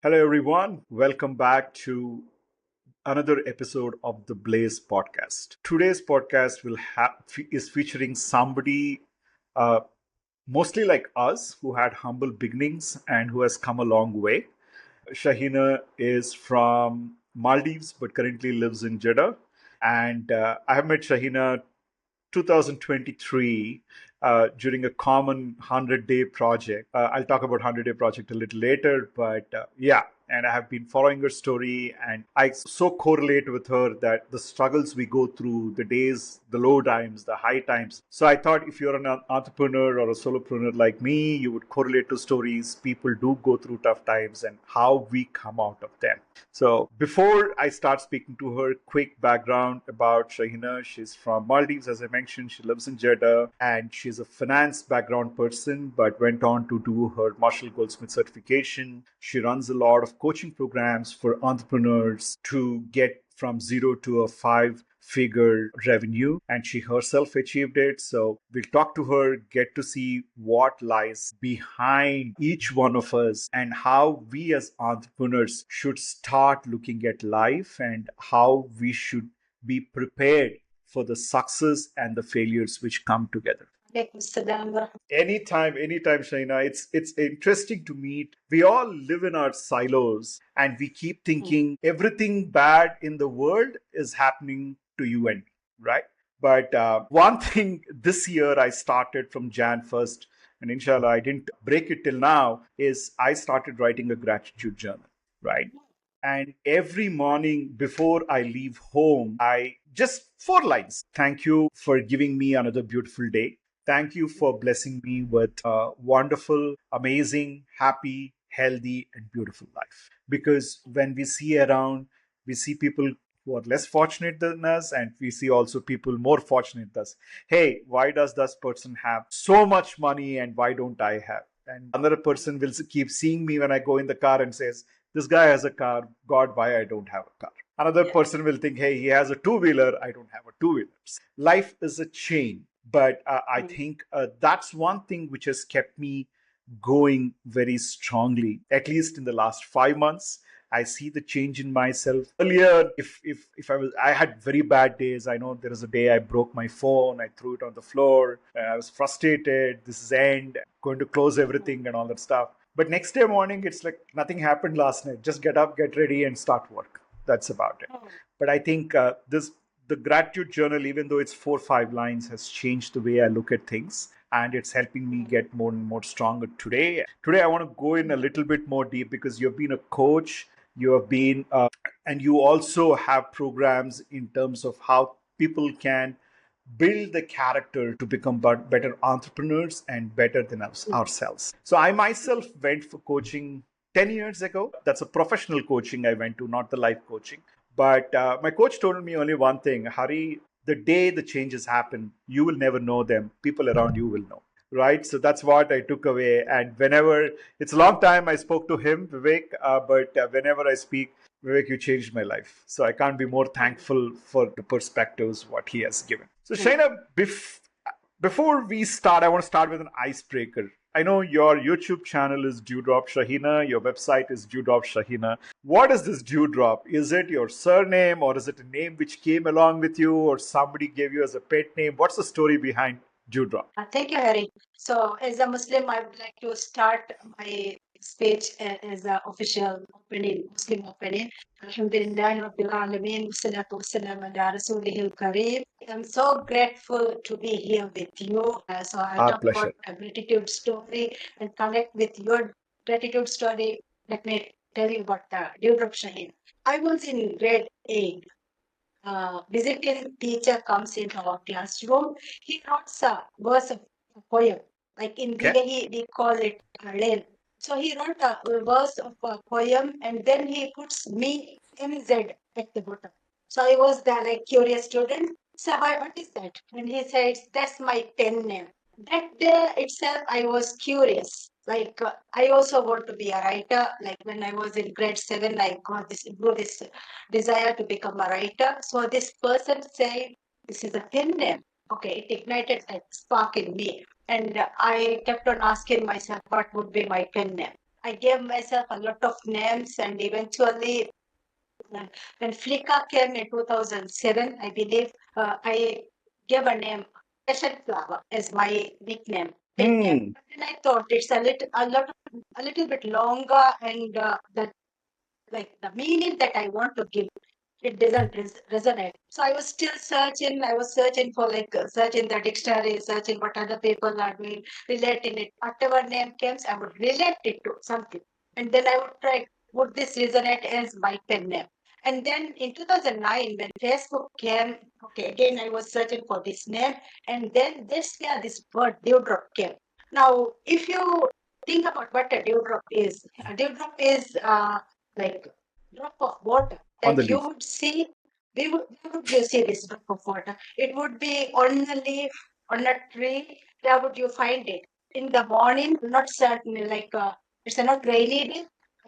Hello, everyone. Welcome back to another episode of the Blaze podcast. Today's podcast is featuring somebody uh, mostly like us who had humble beginnings and who has come a long way. Shahina is from Maldives but currently lives in Jeddah. And I have met Shahina 2023 during a common 100-day project. I'll talk about 100-day project a little later, but yeah. And I have been following her story, and I so correlate with her that the struggles we go through, the days, the low times, the high times. So I thought if you're an entrepreneur or a solopreneur like me, you would correlate to stories. People do go through tough times and how we come out of them. So before I start speaking to her, quick background about Shahina. She's from Maldives, as I mentioned. She lives in Jeddah, and she's a finance background person, but went on to do her Marshall Goldsmith certification. She runs a lot of coaching programs for entrepreneurs to get from zero to a five-figure revenue, and she herself achieved it. So we'll talk to her, get to see what lies behind each one of us and how we as entrepreneurs should start looking at life and how we should be prepared for the success and the failures which come together. Anytime, Shaina. It's interesting to meet. We all live in our silos and we keep thinking everything bad in the world is happening to you and me, right? But one thing this year I started from Jan 1st, and inshallah I didn't break it till now, is I started writing a gratitude journal, right? And every morning before I leave home, I just four lines. Thank you for giving me another beautiful day. Thank you for blessing me with a wonderful, amazing, happy, healthy, and beautiful life. Because when we see around, we see people who are less fortunate than us, and we see also people more fortunate than us. Hey, why does this person have so much money and why don't I have? And another person will keep seeing me when I go in the car and says, this guy has a car. God, why I don't have a car? Another person will think, hey, he has a two-wheeler. I don't have a two-wheeler. Life is a chain. But I think that's one thing which has kept me going very strongly, at least in the last 5 months. I see the change in myself. Earlier, if I had very bad days. I know there was a day I broke my phone, I threw it on the floor, I was frustrated. This is end, going to close everything and all that stuff. But next day morning, it's like nothing happened last night. Just get up, get ready, and start work. That's about it. But I think this the gratitude journal, even though it's 4 or 5 lines, has changed the way I look at things, and it's helping me get more and more stronger today. Today, I want to go in a little bit more deep because you've been a coach, you have been, and you also have programs in terms of how people can build the character to become better entrepreneurs and better than ourselves. So I myself went for coaching 10 years ago. That's a professional coaching I went to, not the life coaching. But my coach told me only one thing: Hari, the day the changes happen, you will never know them. People around you will know. Right. So that's what I took away. And whenever it's a long time I spoke to him, Vivek, but whenever I speak, Vivek, you changed my life. So I can't be more thankful for the perspectives what he has given. So Shaina, before we start, I want to start with an icebreaker. I know your YouTube channel is Dewdrop Shahina, your website is Dewdrop Shahina. What is this Dewdrop? Is it your surname or is it a name which came along with you or somebody gave you as a pet name? What's the story behind Dewdrop? Thank you, Harry. So, as a Muslim, I would like to start my speech as an official opening, Muslim opening. Alhamdulillah, Rabbil Alameen, wassalatu wassalam ala Rasulihil Kareem. I'm so grateful to be here with you. So, I'll Our talk about pleasure. a gratitude story and connect with your gratitude story. Let me tell you about the Dewdrop Shaheen. I was in grade 8. Visiting teacher comes in our classroom. He wrote a verse of a poem. Like in Okay. Dilehi, we call it Halen. So he wrote a verse of a poem and then he puts me MZ at the bottom. So I was the like curious student. So what is that? And he says, that's my pen name. That day itself, I was curious. Like I also want to be a writer. Like when I was in grade 7, I got grew this desire to become a writer. So this person said, this is a pen name. Okay, it ignited that spark in me. And I kept on asking myself, what would be my pen name? I gave myself a lot of names, and eventually, when Flickr came in 2007, I believe I gave a name, Passion Flower, as my nickname. Hmm. But then I thought it's a little bit longer, and that like the meaning that I want to give, it doesn't resonate. So I was still searching. I was searching for searching the dictionary, searching what other people are doing, relating it. Whatever name comes, I would relate it to something, and then I would try. Would this resonate as my pen name? And then in 2009, when Facebook came, okay, again I was searching for this name, and then this word dewdrop came. Now, if you think about what a dewdrop is like drop of water On the that you leaf. would see. Where would you see this drop of water? It would be on a leaf, on a tree. Where would you find it? In the morning, not certainly it's a not rainy day,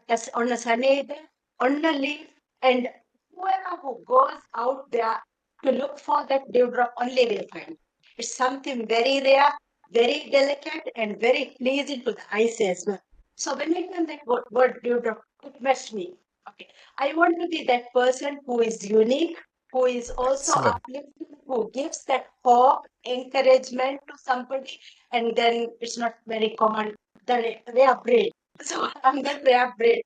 it's on a sunny day, on a leaf, and whoever who goes out there to look for that dewdrop only will find it. It's something very rare, very delicate, and very pleasing to the eyes as well. So when I heard that word dewdrop, it matched me. Okay, I want to be that person who is unique, who is also Excellent. uplifting, who gives that hope, encouragement to somebody, and then it's not very common. The rare breed. So I'm that rare breed.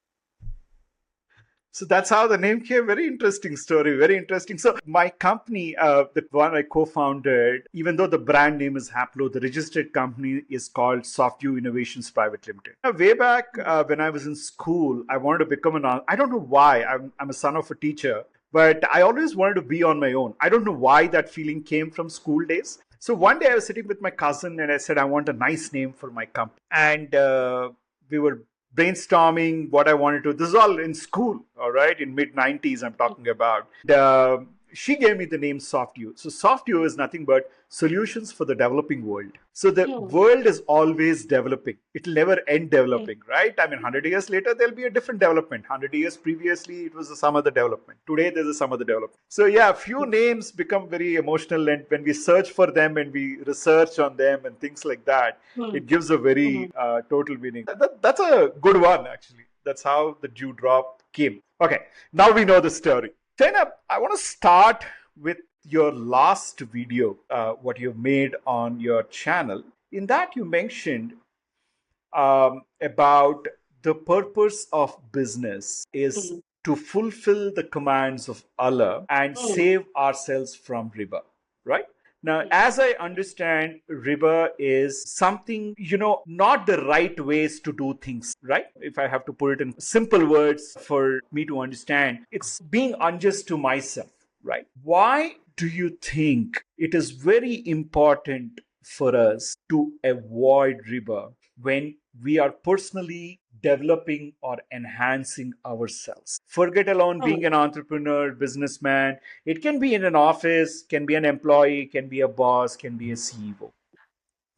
So that's how the name came. Very interesting story. Very interesting. So my company, the one I co-founded, even though the brand name is Haplo, the registered company is called Softview Innovations Private Limited. Now, way back when I was in school, I wanted to become I don't know why. I'm a son of a teacher, but I always wanted to be on my own. I don't know why that feeling came from school days. So one day I was sitting with my cousin and I said, I want a nice name for my company. And we were brainstorming what I wanted to. This is all in school, all right, in mid 90s, I'm talking about. She gave me the name SoftU. So SoftU is nothing but solutions for the developing world. So the Hmm. world is always developing. It'll never end Hmm. developing, right? I mean, 100 years later, there'll be a different development. 100 years previously, it was some other development. Today, there's some other development. So yeah, few names become very emotional. And when we search for them and we research on them and things like that, Hmm. it gives a Hmm. very total meaning. That's a good one, actually. That's how the dewdrop came. Okay, now we know the story. China, I want to start with your last video, what you've made on your channel. In that, you mentioned about the purpose of business is Hmm. to fulfill the commands of Allah and Hmm. save ourselves from riba, right? Now, Hmm. as I understand, riba is something, not the right ways to do things, right? If I have to put it in simple words for me to understand, it's being unjust to myself, right? Why do you think it is very important for us to avoid riba when we are personally developing or enhancing ourselves? Forget alone Hmm. being an entrepreneur, businessman. It can be in an office, can be an employee, can be a boss, can be a CEO,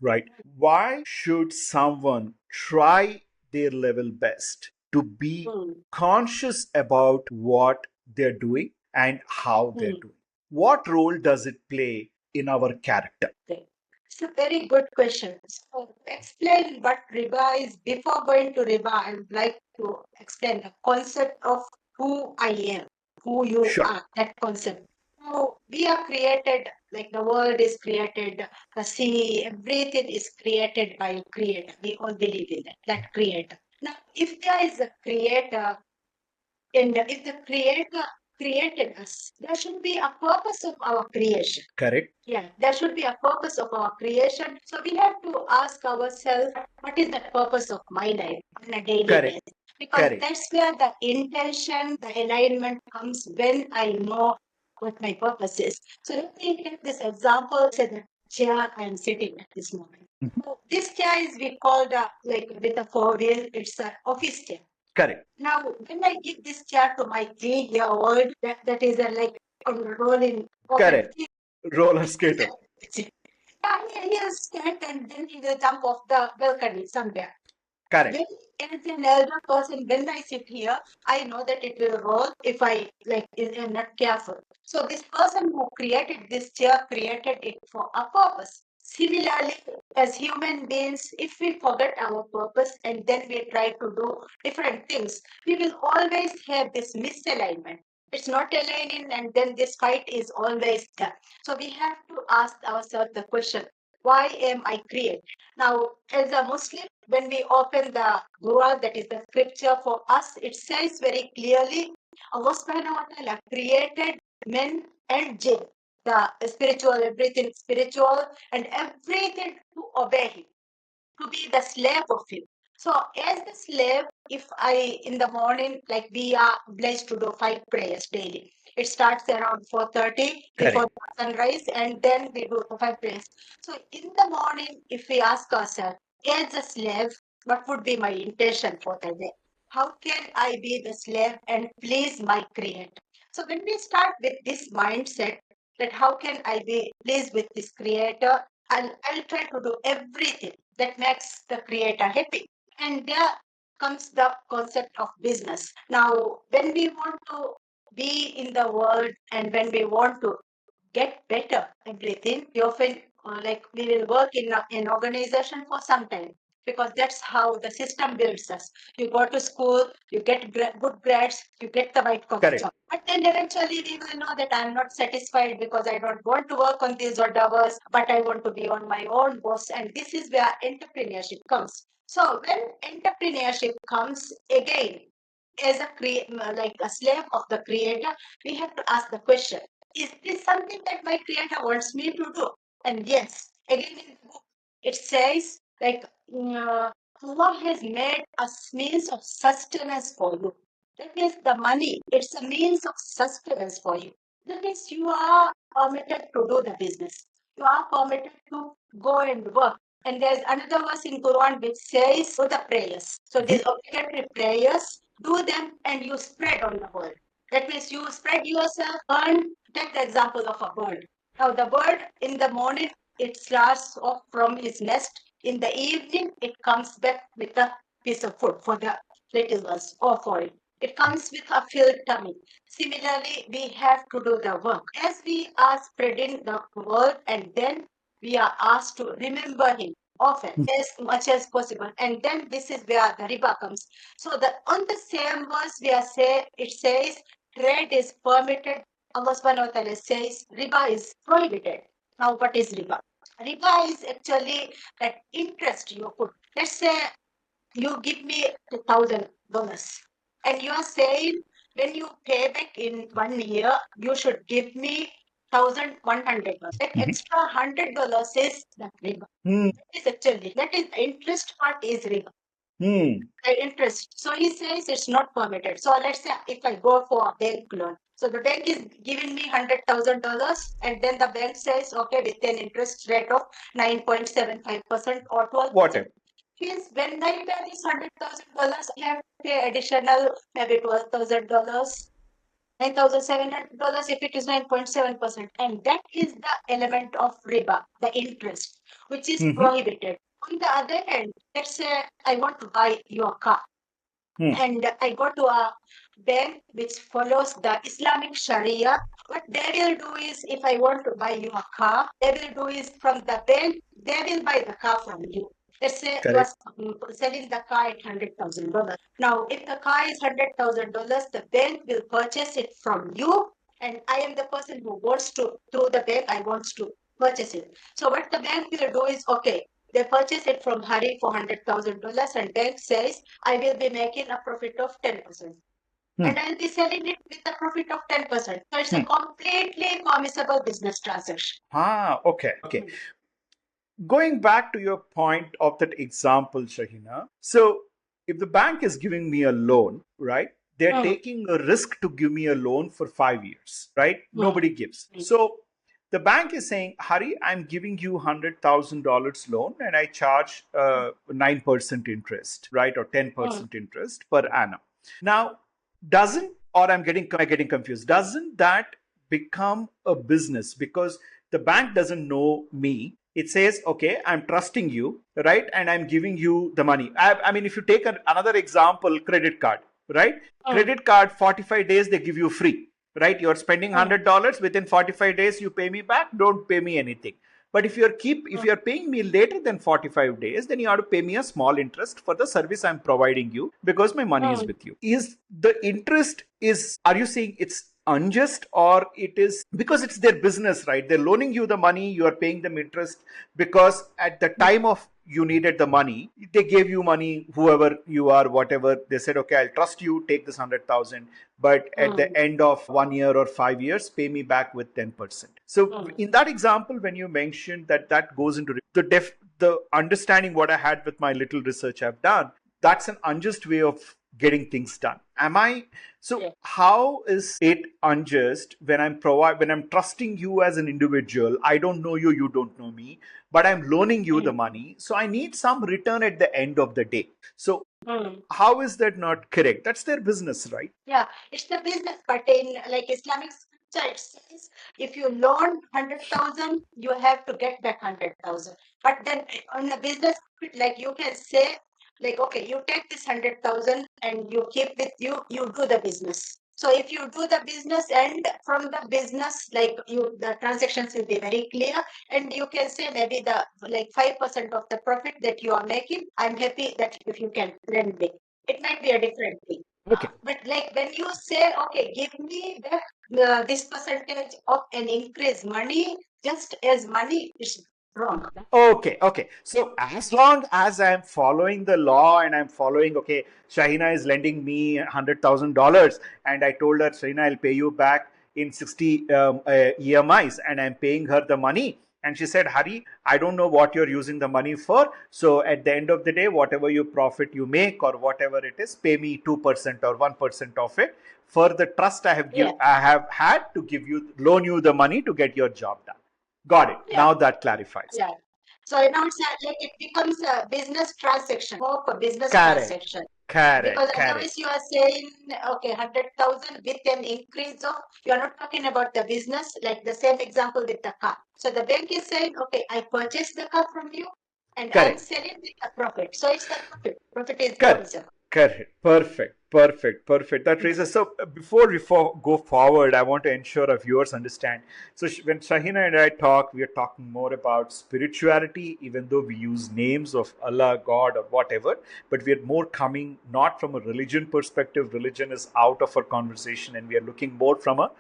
right? Why should someone try their level best to be Hmm. conscious about what they're doing and how they're Hmm. doing? What role does it play in our character? Okay. It's a very good question. So, to explain what riba is, before going to riba, I would like to explain the concept of who I am, who you Sure. are, that concept. So, we are created, like the world is created, the sea, everything is created by a creator. We all believe in that creator. Now, if there is a creator, and if the creator created us, there should be a purpose of our creation. Correct. Yeah, there should be a purpose of our creation. So we have to ask ourselves, what is the purpose of my life on a daily Correct. basis? Because Correct. that's where the intention, the alignment comes when I know what my purpose is. So let me take this example, say the chair I am sitting at this moment. Mhm. So this chair is we called like with a four wheel, it's an office chair. Correct. Now, when I give this chair to my 3-year-old, that is a like on a rolling open Correct. Roller skater. yeah, he'll stand and then he will jump off the balcony somewhere. Correct. When as an elder person, when I sit here, I know that it will roll if I am not careful. So this person who created this chair created it for a purpose. Similarly, as human beings, if we forget our purpose and then we try to do different things, we will always have this misalignment. It's not aligning, and then this fight is always there. So we have to ask ourselves the question, why am I created? Now, as a Muslim, when we open the Quran, that is the scripture for us, it says very clearly, Allah subhanahu wa ta'ala created men and jinn, the spiritual, everything spiritual, and everything to obey him, to be the slave of him. So, as the slave, if I in the morning, like we are blessed to do 5 prayers daily. It starts around 4:30 before Correct. the sunrise, and then we do the 5 prayers. So, in the morning, if we ask ourselves, as a slave, what would be my intention for the day? How can I be the slave and please my creator? So, when we start with this mindset, that how can I be pleased with this creator, I'll try to do everything that makes the creator happy. And there comes the concept of business. Now, when we want to be in the world and when we want to get better everything, we often like we will work in an organization for some time because that's how the system builds us. You go to school, you get good grades, you get the white collar Correct. job. But then eventually we will know that I'm not satisfied because I don't want to work on these odd hours, but I want to be on my own boss. And this is where entrepreneurship comes. So when entrepreneurship comes again, as a like a slave of the creator, we have to ask the question, is this something that my creator wants me to do? And yes, again in the book, it says like Allah has made a means of sustenance for you. That means the money, it's a means of sustenance for you. That means you are permitted to do the business. You are permitted to go and work. And there's another verse in Quran which says, do the prayers. So these obligatory prayers, do them and you spread on the world. That means you spread yourself, earn. Take the example of a bird. Now, the bird in the morning, it starts off from its nest. In the evening, it comes back with a piece of food for the little ones or for it. It comes with a filled tummy. Similarly, we have to do the work. As we are spreading the word, and then we are asked to remember Him often, as much as possible. And then this is where the riba comes. So the on the same verse, we are say it says trade is permitted. Allah subhanahu wa ta'ala says riba is prohibited. Now, what is riba? Riba is actually that interest you put. Let's say you give me $1,000 and you are saying when you pay back in 1 year, you should give me $1,100. That extra $100 is the riba. That is actually that is the interest part is riba. The interest. So he says it's not permitted. So let's say if I go for a bank loan, so the bank is giving me $100,000, and then the bank says, okay, with an interest rate of 9.75% or 12%. Whatever. Means when I pay this $100,000, I have to pay additional maybe $12,000. $9,700 if it is 9.7%. And that is the element of riba, the interest, which is prohibited. On the other hand, let's say I want to buy your car. And I go to a bank which follows the Islamic Sharia. What they will do is, if I want to buy you a car, they will do is from the bank, they will buy the car from you. Let's say you are selling the car at $100,000. Now, if the car is $100,000, the bank will purchase it from you, and I am the person who wants to, through the bank, I want to purchase it. So, what the bank will do is, okay, they purchase it from Hari for $100,000, and bank says, I will be making a profit of 10%. And I'll be selling it with a profit of 10%. So it's a completely permissible business transaction. Okay. Going back to your point of that example, Shahina. So, if the bank is giving me a loan, right? They're taking a risk to give me a loan for 5 years, right? Nobody gives. So, the bank is saying, Hari, I'm giving you $100,000 loan and I charge 9% interest, right? Or 10% interest per annum. Now, doesn't, or getting confused, doesn't that become a business? Because the bank doesn't know me. It says, okay, I'm trusting you, right? And I'm giving you the money. I mean, if you take another example, credit card, right? Credit card, 45 days, they give you free, right? You're spending $100, within 45 days, you pay me back, don't pay me anything. But if you're paying me later than 45 days, then you have to pay me a small interest for the service I'm providing you because my money is with you. Is the interest is are you saying it's unjust, or it is because it's their business, right? They're loaning you the money, you are paying them interest because at the time of you needed the money, they gave you money, whoever you are, whatever. They said, okay, I'll trust you, take this 100,000, but at the end of 1 year or 5 years, pay me back with 10%. So in that example, when you mentioned that that goes into the understanding what I had with my little research I've done, that's an unjust way of getting things done. Am I so? Yeah. How is it unjust when I'm trusting you as an individual? I don't know you, you don't know me, but I'm loaning you the money, so I need some return at the end of the day. So how is that not correct? That's their business, right? Yeah, it's the business, but in like Islamic scripture, it says if you loan 100,000, you have to get back 100,000. But then on a business, like you can say, like, okay, you take this 100,000 and you keep with you, you do the business. So if you do the business and from the business, like the transactions will be very clear, and you can say maybe the like 5% of the profit that you are making, I'm happy that if you can lend me. It might be a different thing. Okay. But like when you say, okay, give me back this percentage of an increase money, just as money is wrong. Okay, okay. So as long as I'm following the law and I'm following, okay, Shahina is lending me $100,000, and I told her, Shahina, I'll pay you back in 60 EMIs, and I'm paying her the money. And she said, Hari, I don't know what you're using the money for. So at the end of the day, whatever you profit you make or whatever it is, pay me 2% or 1% of it for the trust I have had to loan you the money to get your job done. Got it. Yeah. Now that clarifies. Yeah. So now it's like it becomes a business transaction, more of a business Correct. transaction. Because Correct. Correct. otherwise you are saying, okay, 100,000 with an increase of, you are not talking about the business, like the same example with the car. So the bank is saying, okay, I purchased the car from you and I'm Correct. selling with a profit. So it's the profit. Profit is Correct. yours. Correct. Perfect. Perfect. Perfect. That raises. So before we go forward, I want to ensure our viewers understand. So when Shahina and I talk, we are talking more about spirituality, even though we use names of Allah, God, or whatever. But we are more coming not from a religion perspective. Religion is out of our conversation, and we are looking more from a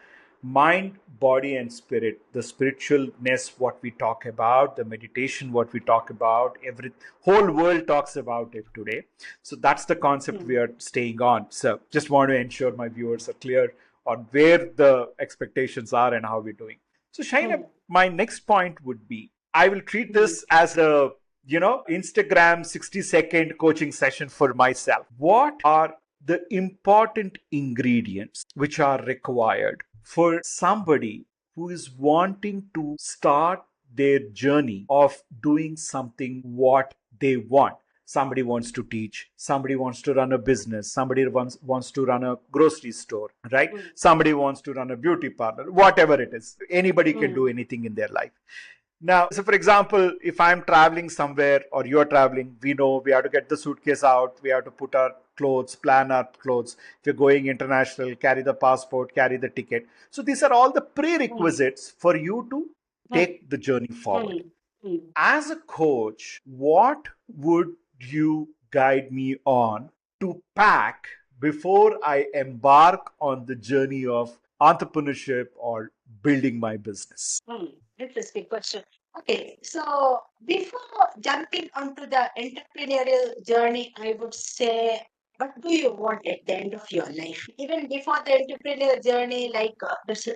mind, body, and spirit. The spiritualness, what we talk about, the meditation, what we talk about, every whole world talks about it today. So that's the concept we are staying on. So just want to ensure my viewers are clear on where the expectations are and how we're doing. So Shaina, my next point would be I will treat this as a Instagram 60-second coaching session for myself. What are the important ingredients which are required for somebody who is wanting to start their journey of doing something what they want? Somebody wants to teach, somebody wants to run a business, somebody wants to run a grocery store, right? Somebody wants to run a beauty parlor, whatever it is. Anybody can do anything in their life. Now, so for example, if I'm traveling somewhere or you're traveling, we know we have to get the suitcase out, we have to put our clothes, plan our clothes. If you're going international, carry the passport, carry the ticket. So these are all the prerequisites for you to take the journey forward. As a coach, what would you guide me on to pack before I embark on the journey of entrepreneurship or building my business? Interesting question. Okay, so before jumping onto the entrepreneurial journey, I would say, what do you want at the end of your life? Even before the entrepreneurial journey, like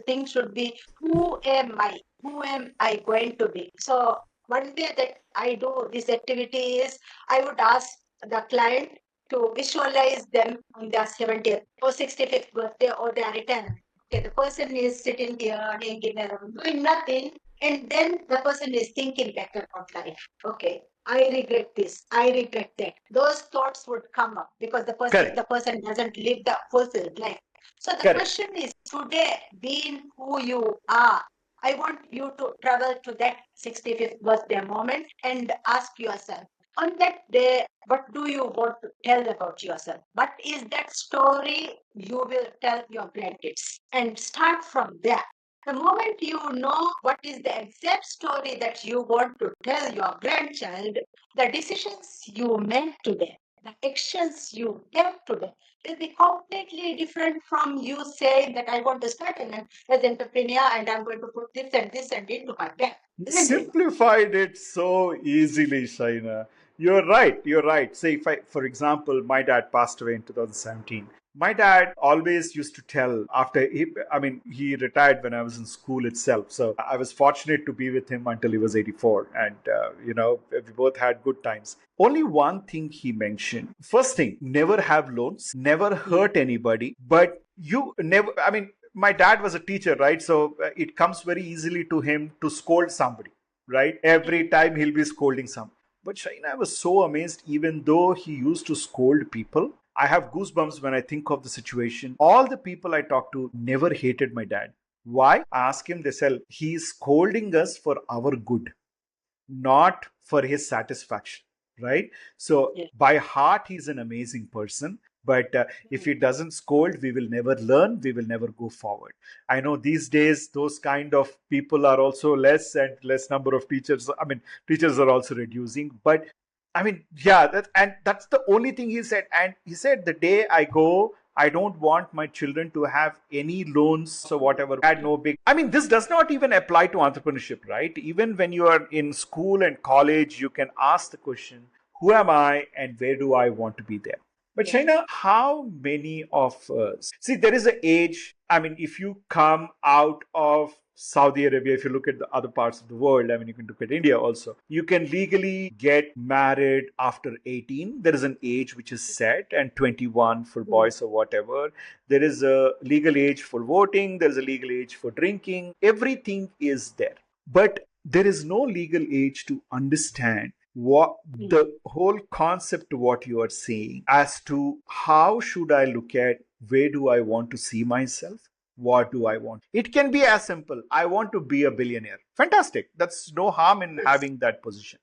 thing should be, who am I? Who am I going to be? So one way that I do this activity is I would ask the client to visualize them on their 70th or 65th birthday or their retirement. Okay, the person is sitting here hanging around doing nothing, and then the person is thinking back about life. Okay, I regret this, I regret that. Those thoughts would come up because the person doesn't live the fulfilled life. So the question is, today, being who you are, I want you to travel to that 65th birthday moment and ask yourself, on that day, what do you want to tell about yourself? What is that story you will tell your grandkids? And start from there. The moment you know what is the exact story that you want to tell your grandchild, the decisions you make today, the actions you take today, will be completely different from you saying that I want to start as entrepreneur and I'm going to put this and into my bag. Isn't it? Simplified it so easily, Shaina. You're right. You're right. Say, if I, for example, my dad passed away in 2017. My dad always used to tell after I mean, he retired when I was in school itself. So I was fortunate to be with him until he was 84. And, we both had good times. Only one thing he mentioned. First thing, never have loans, never Mm. hurt anybody, but you never, I mean, my dad was a teacher, right? So it comes very easily to him to scold somebody, right? Every time he'll be scolding some. But Shaina was so amazed, even though he used to scold people. I have goosebumps when I think of the situation. All the people I talked to never hated my dad. Why? I asked him, they said, he's scolding us for our good, not for his satisfaction, right? So Yeah. by heart he's an amazing person, but if he doesn't scold, we will never learn, we will never go forward. I know these days those kind of people are also less, and less number of teachers, I mean, teachers are also reducing. But I mean, yeah, and that's the only thing he said. And he said, the day I go, I don't want my children to have any loans or whatever. Had no big. I mean, this does not even apply to entrepreneurship, right? Even when you are in school and college, you can ask the question, who am I and where do I want to be there? But Yeah. China, how many of us see there is an age? I mean, if you come out of Saudi Arabia, if you look at the other parts of the world, I mean, you can look at India also, you can legally get married after 18. There is an age which is set, and 21 for Mm. boys or whatever. There is a legal age for voting, there is a legal age for drinking. Everything is there. But there is no legal age to understand what Mm. the whole concept, what you are saying as to how should I look at, where do I want to see myself, what do I want. It can be as simple, I want to be a billionaire. Fantastic, that's no harm in Yes. having that position.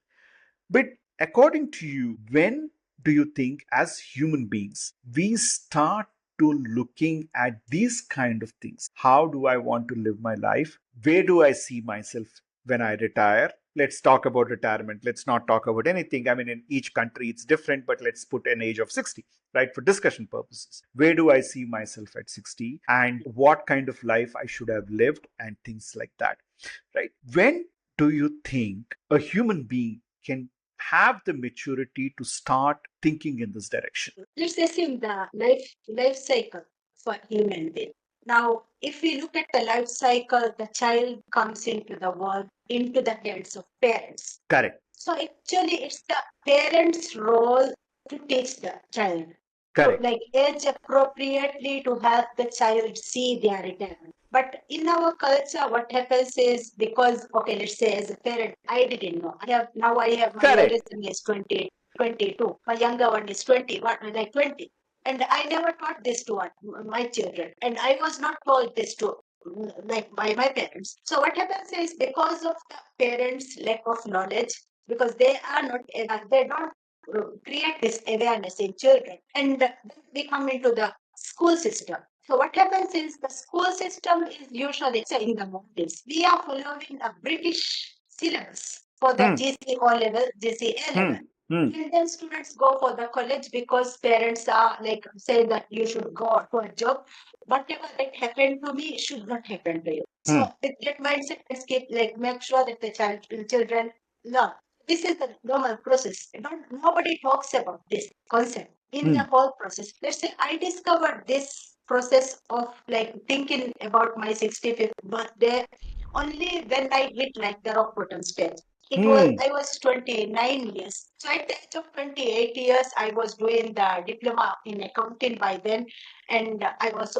But according to you, when do you think as human beings we start to looking at these kind of things? How do I want to live my life? Where do I see myself when I retire? Let's talk about retirement. Let's not talk about anything. I mean, in each country it's different, but let's put an age of 60, right? For discussion purposes. Where do I see myself at 60 and what kind of life I should have lived and things like that, right? When do you think a human being can have the maturity to start thinking in this direction? Let's assume the life cycle for human being. Now, if we look at the life cycle, the child comes into the world, into the hands of parents. Correct. So actually, it's the parents' role to teach the child to Correct. like age appropriately to help the child see their retirement. But in our culture, what happens is because okay, let's say as a parent, I didn't know. I have my Correct. eldest son is 20, 22. My younger one is 20, like 20. And I never taught this to my children. And I was not told this to like by my parents. So what happens is because of the parents' lack of knowledge, because they are not they don't create this awareness in children, and then we come into the school system. So what happens is the school system is usually say in the movies we are following a British syllabus for the Hmm. GC O level, GCA level. Hmm. Hmm. And then students go for the college because parents are like say that you should go to a job. Whatever that happened to me should not happen to you. Hmm. So with that mindset, let's keep like make sure that the children learn. This is the normal process. Nobody talks about this concept in the Hmm. whole process. Let's say I discovered this process of like thinking about my 65th birthday only when I hit like the rock bottom stage. Hmm. I was 29 years. So at the age of 28 years, I was doing the diploma in accounting by then, and I was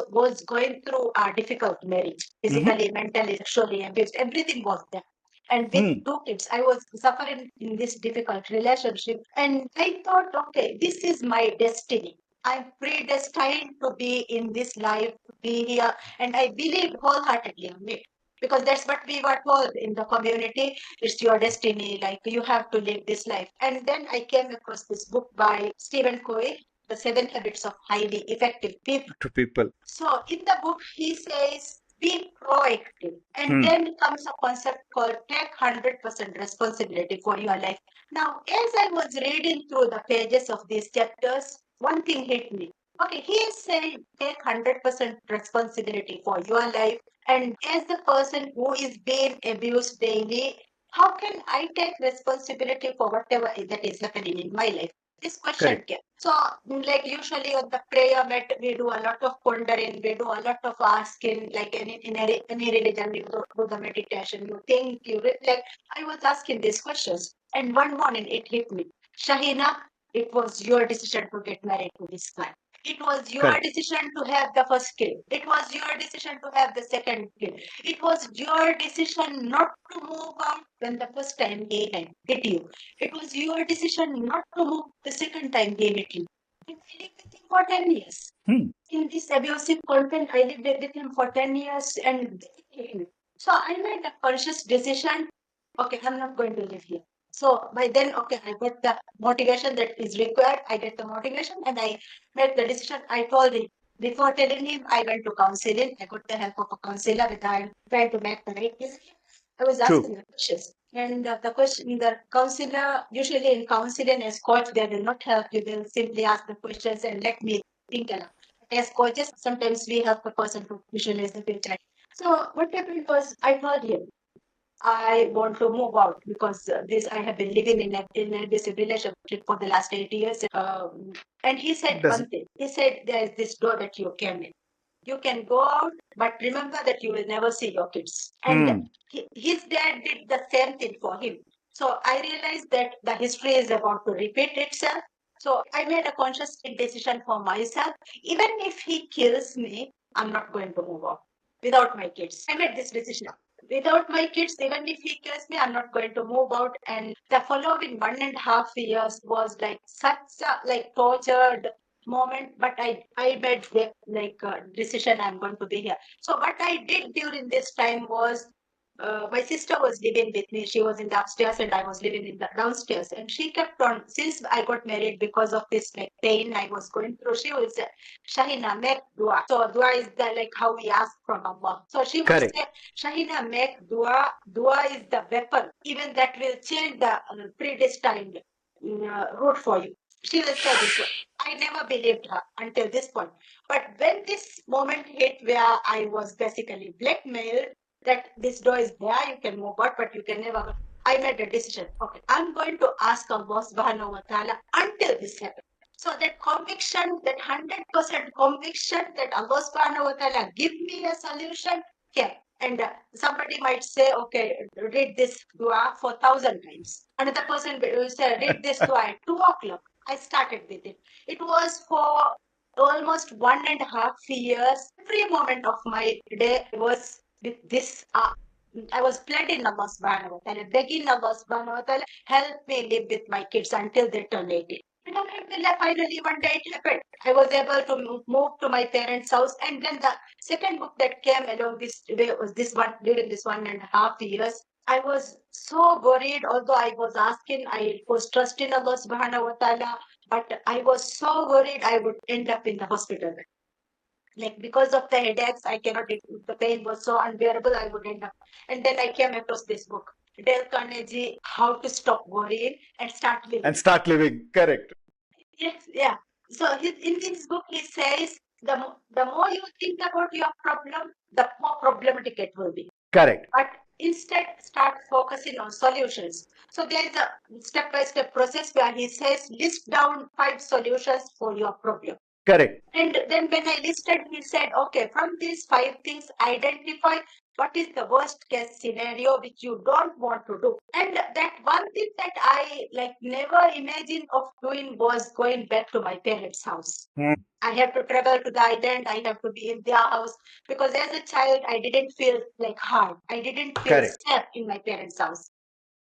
going through a difficult marriage, Hmm. physically, mentally, sexually abused. Everything was there. And with Hmm. 2 kids, I was suffering in this difficult relationship. And I thought, okay, this is my destiny. I'm predestined to be in this life, to be here. And I believe wholeheartedly on it. Because that's what we were told in the community. It's your destiny. Like you have to live this life. And then I came across this book by Stephen Covey, The 7 Habits of Highly Effective People. To people. So in the book, he says be proactive. And then comes a concept called take 100% responsibility for your life. Now, as I was reading through the pages of these chapters, one thing hit me. Okay, he is saying take 100% responsibility for your life. And as the person who is being abused daily, how can I take responsibility for whatever that is happening in my life? This question came. So, like usually on the prayer mat, we do a lot of pondering, we do a lot of asking, like any religion, you do the meditation, you think, you reflect. I was asking these questions. And one morning it hit me. Shahina, it was your decision to get married to this guy. It was your decision to have the first kid. It was your decision to have the second kid. It was your decision not to move out when the first time he hit you. It was your decision not to move the second time they met you. And I lived with him for 10 years. In this abusive content, I lived with him for 10 years and so I made a conscious decision, okay, I'm not going to live here. So by then, okay, I got the motivation that is required. I get the motivation and I made the decision. I told him, before telling him, I went to counseling. I got the help of a counselor with I trying to make the right decision. I was asking the questions. And the question, the counselor, usually in counseling as coach, they will not help you. They'll simply ask the questions and let me think aloud. As coaches, sometimes we help the person to visualize the future. So what happened was, I told him, I want to move out because this I have been living in a abusive relationship for the last 8 years. And he said one thing. He said, there is this door that you came in. You can go out, but remember that you will never see your kids. And his dad did the same thing for him. So I realized that the history is about to repeat itself. So I made a conscious decision for myself. Even if he kills me, I'm not going to move out without my kids. I made this decision. Without my kids, even if he kills me, I'm not going to move out. And the following 1.5 years was like such a like tortured moment, but I made the decision I'm going to be here. So what I did during this time was my sister was living with me. She was in the upstairs and I was living in the downstairs. And she kept on, since I got married because of this like pain I was going through, she would say, Shahina, make dua. So dua is the like how we ask from Allah. So she would say, Shahina, make dua. Dua is the weapon, even that will change the predestined route for you. She will say this one. I never believed her until this point. But when this moment hit where I was basically blackmailed, that this door is there, you can move out, but you can never go. I made a decision. Okay, I'm going to ask Allah subhanahu wa ta'ala until this happens. So that conviction, that 100% conviction that Allah subhanahu wa ta'ala give me a solution, yeah. And somebody might say, okay, read this dua for 1,000 times. Another person will say, read this dua at 2 o'clock. I started with it. It was for almost 1.5 years. Every moment of my day was with this. I was pleading Allah subhanahu wa ta'ala, begging Allah subhanahu wa ta'ala, help me live with my kids until they turn 18. And alhamdulillah, finally one day it happened. I was able to move to my parents' house. And then the second book that came along this way was this one during this 1.5 years. I was so worried, although I was asking, I was trusting Allah subhanahu wa ta'ala, but I was so worried I would end up in the hospital. Like because of the headaches, I cannot, the pain was so unbearable, I would end up. And then I came across this book, Dale Carnegie, How to Stop Worrying and Start Living. And start living. Correct. Yes, yeah. So in this book, he says the more you think about your problem, the more problematic it will be. Correct. But instead, start focusing on solutions. So there is a step-by-step process where he says, list down 5 solutions for your problem. Correct. And then when I listed, he said, okay, from these 5 things, identify what is the worst case scenario which you don't want to do. And that one thing that I like never imagined of doing was going back to my parents' house. I have to travel to the island. I have to be in their house because as a child, I didn't feel like hard. I didn't feel safe in my parents' house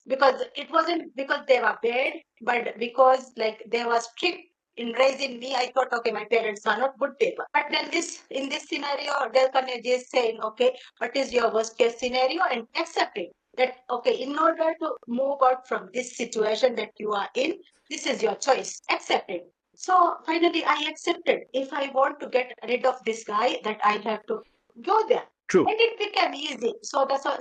because it wasn't because they were bad, but because like they were strict in raising me. I thought, okay, my parents are not good people. But then this in this scenario, Del Carnegie is saying, okay, what is your worst case scenario and accept it. That okay, in order to move out from this situation that you are in, this is your choice. Accept it. So finally, I accepted. If I want to get rid of this guy, that I have to go there. True. And it became easy.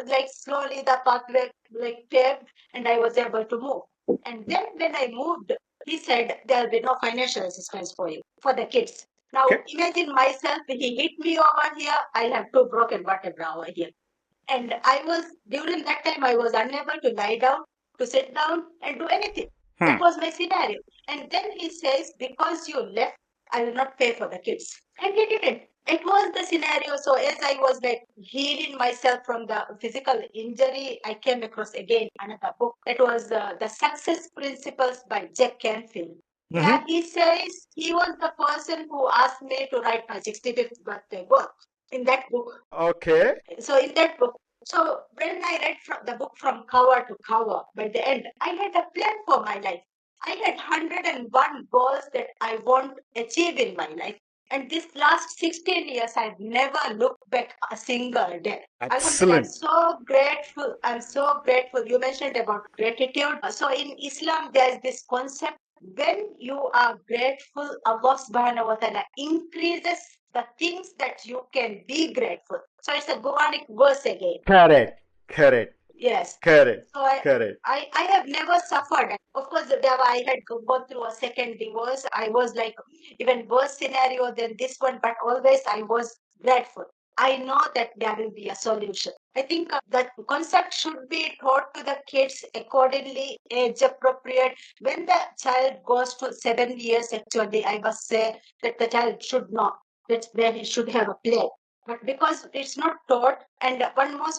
Like slowly the pathway like paved, and I was able to move. And then when I moved, he said there'll be no financial assistance for you for the kids. Now Okay. imagine myself, he hit me over here, I have two broken vertebrae over here. And during that time, I was unable to lie down, to sit down, and do anything. Hmm. That was my scenario. And then he says, because you left, I will not pay for the kids. And he didn't. It was the scenario. So as I was like healing myself from the physical injury, I came across again another book. That was The Success Principles by Jack Canfield. Mm-hmm. Yeah, he says he was the person who asked me to write my 65th birthday goal in that book. Okay. So in that book, so when I read from the book from cover to cover, by the end, I had a plan for my life. I had 101 goals that I want to achieve in my life. And this last 16 years, I've never looked back a single day. I would say I'm Excellent. so grateful. I'm so grateful. You mentioned about gratitude. So in Islam, there's this concept when you are grateful, Allah subhanahu wa ta'ala increases the things that you can be grateful. So it's a Quranic verse again. Correct. Correct. Yes. Correct. So I, Correct. I, I have never suffered. Of course, I had gone through a second divorce. I was like even worse scenario than this one, but always I was grateful. I know that there will be a solution. I think that concept should be taught to the kids accordingly, age appropriate. When the child goes to 7 years, actually, I must say that the child should know. That's where he should have a play. But because it's not taught, and one more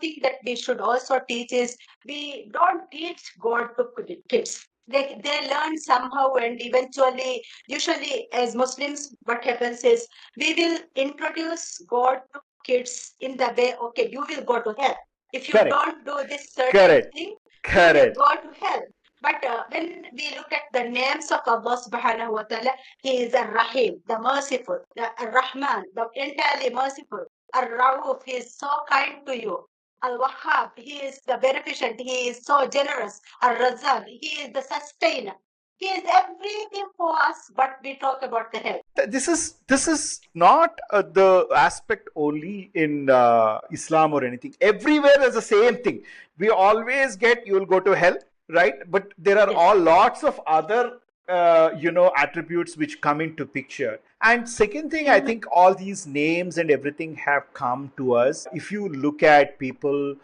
thing that we should also teach is we don't teach God to kids. They learn somehow, and eventually, usually as Muslims, what happens is we will introduce God to kids in the way, okay, you will go to hell. If you Correct. don't do this certain Correct. thing, you will Correct. go to hell. But when we look at the names of Allah subhanahu wa ta'ala, He is Ar-Rahim, the merciful, the Ar-Rahman, the entirely merciful. Ar-Rauf, He is so kind to you. Al-Wahhab, He is the beneficent, He is so generous. Ar-Razzaq, He is the sustainer. He is everything for us, but we talk about the health. This is not the aspect only in Islam or anything. Everywhere is the same thing. We always get, you will go to hell, right? But there are Yes. all lots of other attributes which come into picture. And second thing, I Mhm. think all these names and everything have come to us. If you look at people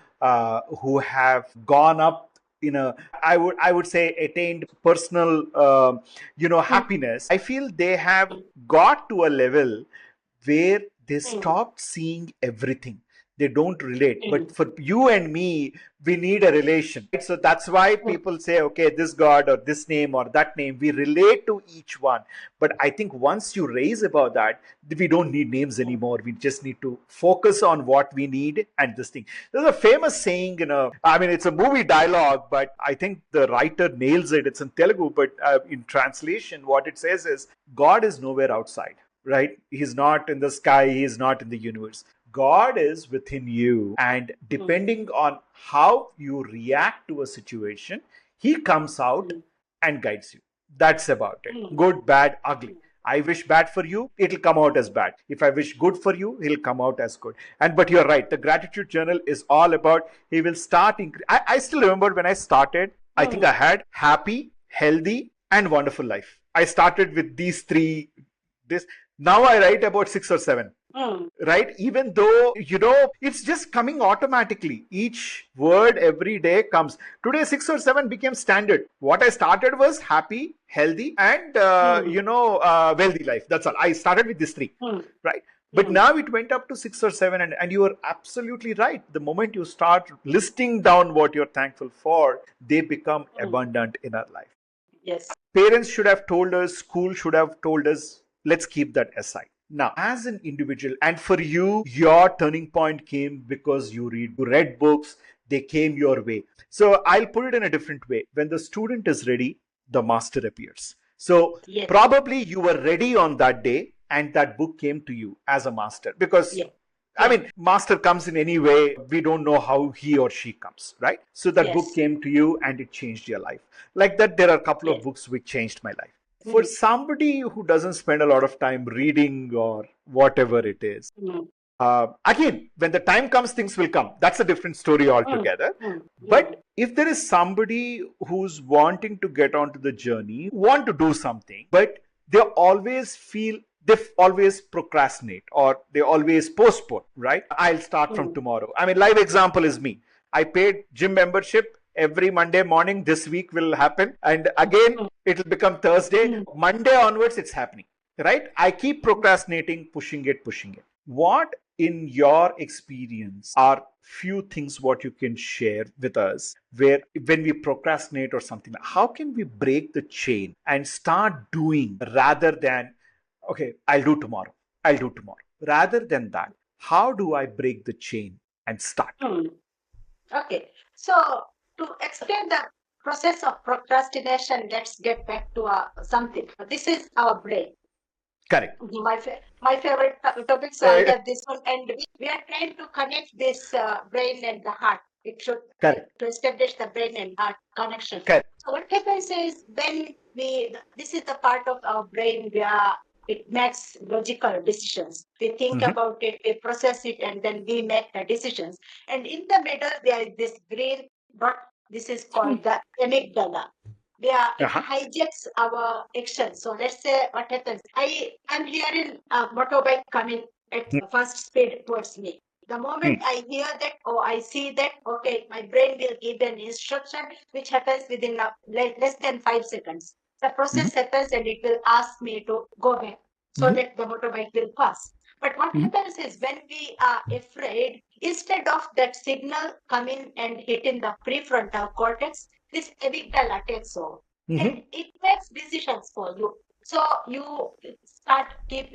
who have gone up in a, I would say, attained personal happiness, I feel they have got to a level where they Mhm. stop seeing everything. They don't relate. But Mhm. for you and me, we need a relation. Right? So that's why Mhm. people say, okay, this God or this name or that name, we relate to each one. But I think once you raise about that, we don't need names anymore. We just need to focus on what we need and this thing. There's a famous saying, I mean, it's a movie dialogue, but I think the writer nails it. It's in Telugu, but in translation, what it says is God is nowhere outside, right? He's not in the sky, he's not in the universe. God is within you, and Mhm. depending on how you react to a situation, he comes out Mhm. and guides you. That's about it. Mhm. Good, bad, ugly. I wish bad for you, it'll come out as bad. If I wish good for you, he'll come out as good. And but you're right, the gratitude journal is all about, he will start I still remember when I started, I think I Mhm. had happy, healthy, and wonderful life. I started with these three. This Now I write about six or seven, Mhm. right? Even though it's just coming automatically, each word every day comes. Today 6 or 7 became standard. What I started was happy, healthy, and Mhm. wealthy life. That's all. I started with these three, Mhm. right? But Mhm. now it went up to 6 or 7, and you are absolutely right. The moment you start listing down what you're thankful for, they become Mhm. abundant in our life. Yes. Parents should have told us, school should have told us, let's keep that aside. Now, as an individual, and for you, your turning point came because you read books, they came your way. So I'll put it in a different way. When the student is ready, the master appears. So Yes. probably you were ready on that day, and that book came to you as a master, because Yeah. I Yeah. mean, master comes in any way. We don't know how he or she comes, right? So that book Yes. came to you and it changed your life. Like that, there are a couple of Yes. books which changed my life. For Mhm. somebody who doesn't spend a lot of time reading or whatever it is, Mhm. Again, when the time comes, things will come. That's a different story altogether. But if there is somebody who's wanting to get onto the journey, want to do something, but they always feel, they always procrastinate or they always postpone, right? I'll start from tomorrow. I mean, live example is me. I paid gym membership every Monday morning. This week will happen. And again, it'll become Thursday. Monday onwards, it's happening, right? I keep procrastinating, pushing it. What, in your experience, are few things what you can share with us where when we procrastinate or something, how can we break the chain and start doing rather than, okay, I'll do tomorrow, rather than that, how do I break the chain and start? Okay. So to explain the process of procrastination, let's get back to something. This is our brain. Correct. My favorite topic. So I have this one, and we are trying to connect this brain and the heart. It should to establish the brain and heart connection. Correct. So what happens is when this is the part of our brain where it makes logical decisions. We think about it, we process it, and then we make the decisions. And in the middle, there is this green dot. This is called the amygdala. It hijacks our action. So let's say what happens. I'm hearing a motorbike coming at fast speed towards me. The moment I hear that or I see that, okay, my brain will give an instruction which happens within less than 5 seconds. The process happens and it will ask me to go back so that the motorbike will pass. But what happens is when we are afraid, instead of that signal coming and hitting the prefrontal cortex, this amygdala takes over and it makes decisions for you. So you start doing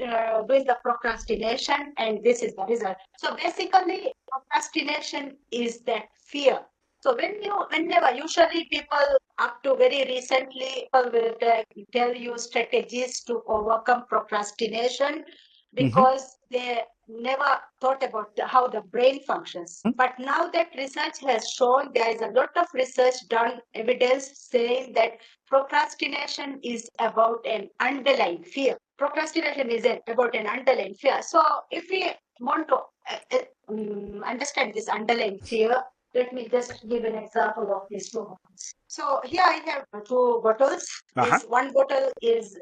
the procrastination, and this is the result. So basically, procrastination is that fear. So whenever usually people up to very recently, people will tell you strategies to overcome procrastination because they never thought about how the brain functions. But now that research has shown, there is a lot of research done, evidence saying that procrastination is about an underlying fear. Procrastination is about an underlying fear. So if we want to understand this underlying fear, let me just give an example of these two bottles. So here I have two bottles. This one bottle is,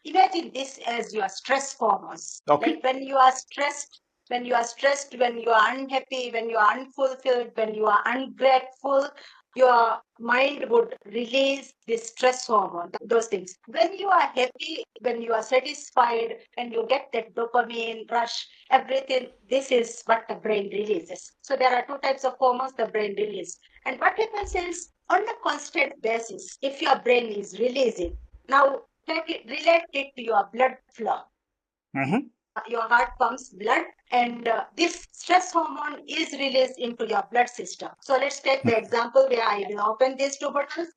imagine this as your stress hormones. Okay. Like when you are stressed, when you are unhappy, when you are unfulfilled, when you are ungrateful, your mind would release this stress hormone, those things. When you are happy, when you are satisfied, when you get that dopamine rush, everything, this is what the brain releases. So there are two types of hormones the brain releases. And what happens is, on a constant basis, if your brain is releasing, now relate it to your blood flow. Your heart pumps blood, and this stress hormone is released into your blood system. So let's take the example where I will open these two bottles.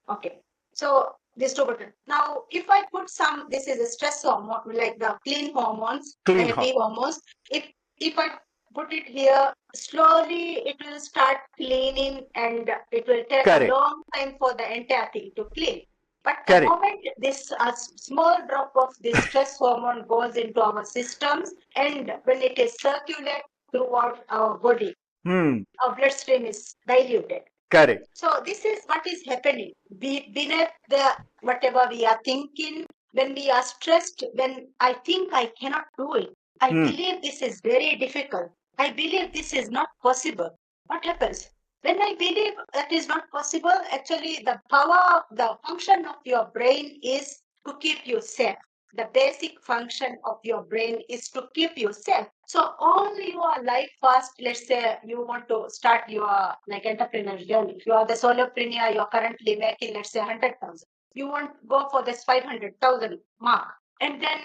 Okay. So these two bottles. Now, if I put some, this is a stress hormone, like the clean hormones, the happy hormones. If I put it here, slowly it will start cleaning, and it will take a long time for the entire thing to clean. But the moment this small drop of this stress hormone goes into our systems, and when it is circulated throughout our body, our bloodstream is diluted. Correct. So this is what is happening. Beneath the whatever we are thinking, when we are stressed, when I think I cannot do it, I believe this is very difficult. I believe this is not possible. What happens? When I believe that is not possible, actually the power, the function of your brain is to keep you safe. The basic function of your brain is to keep you safe. So all your life fast, let's say you want to start your like entrepreneurial journey. You are the solopreneur, you're currently making, let's say, 100,000. You want to go for this 500,000 mark. And then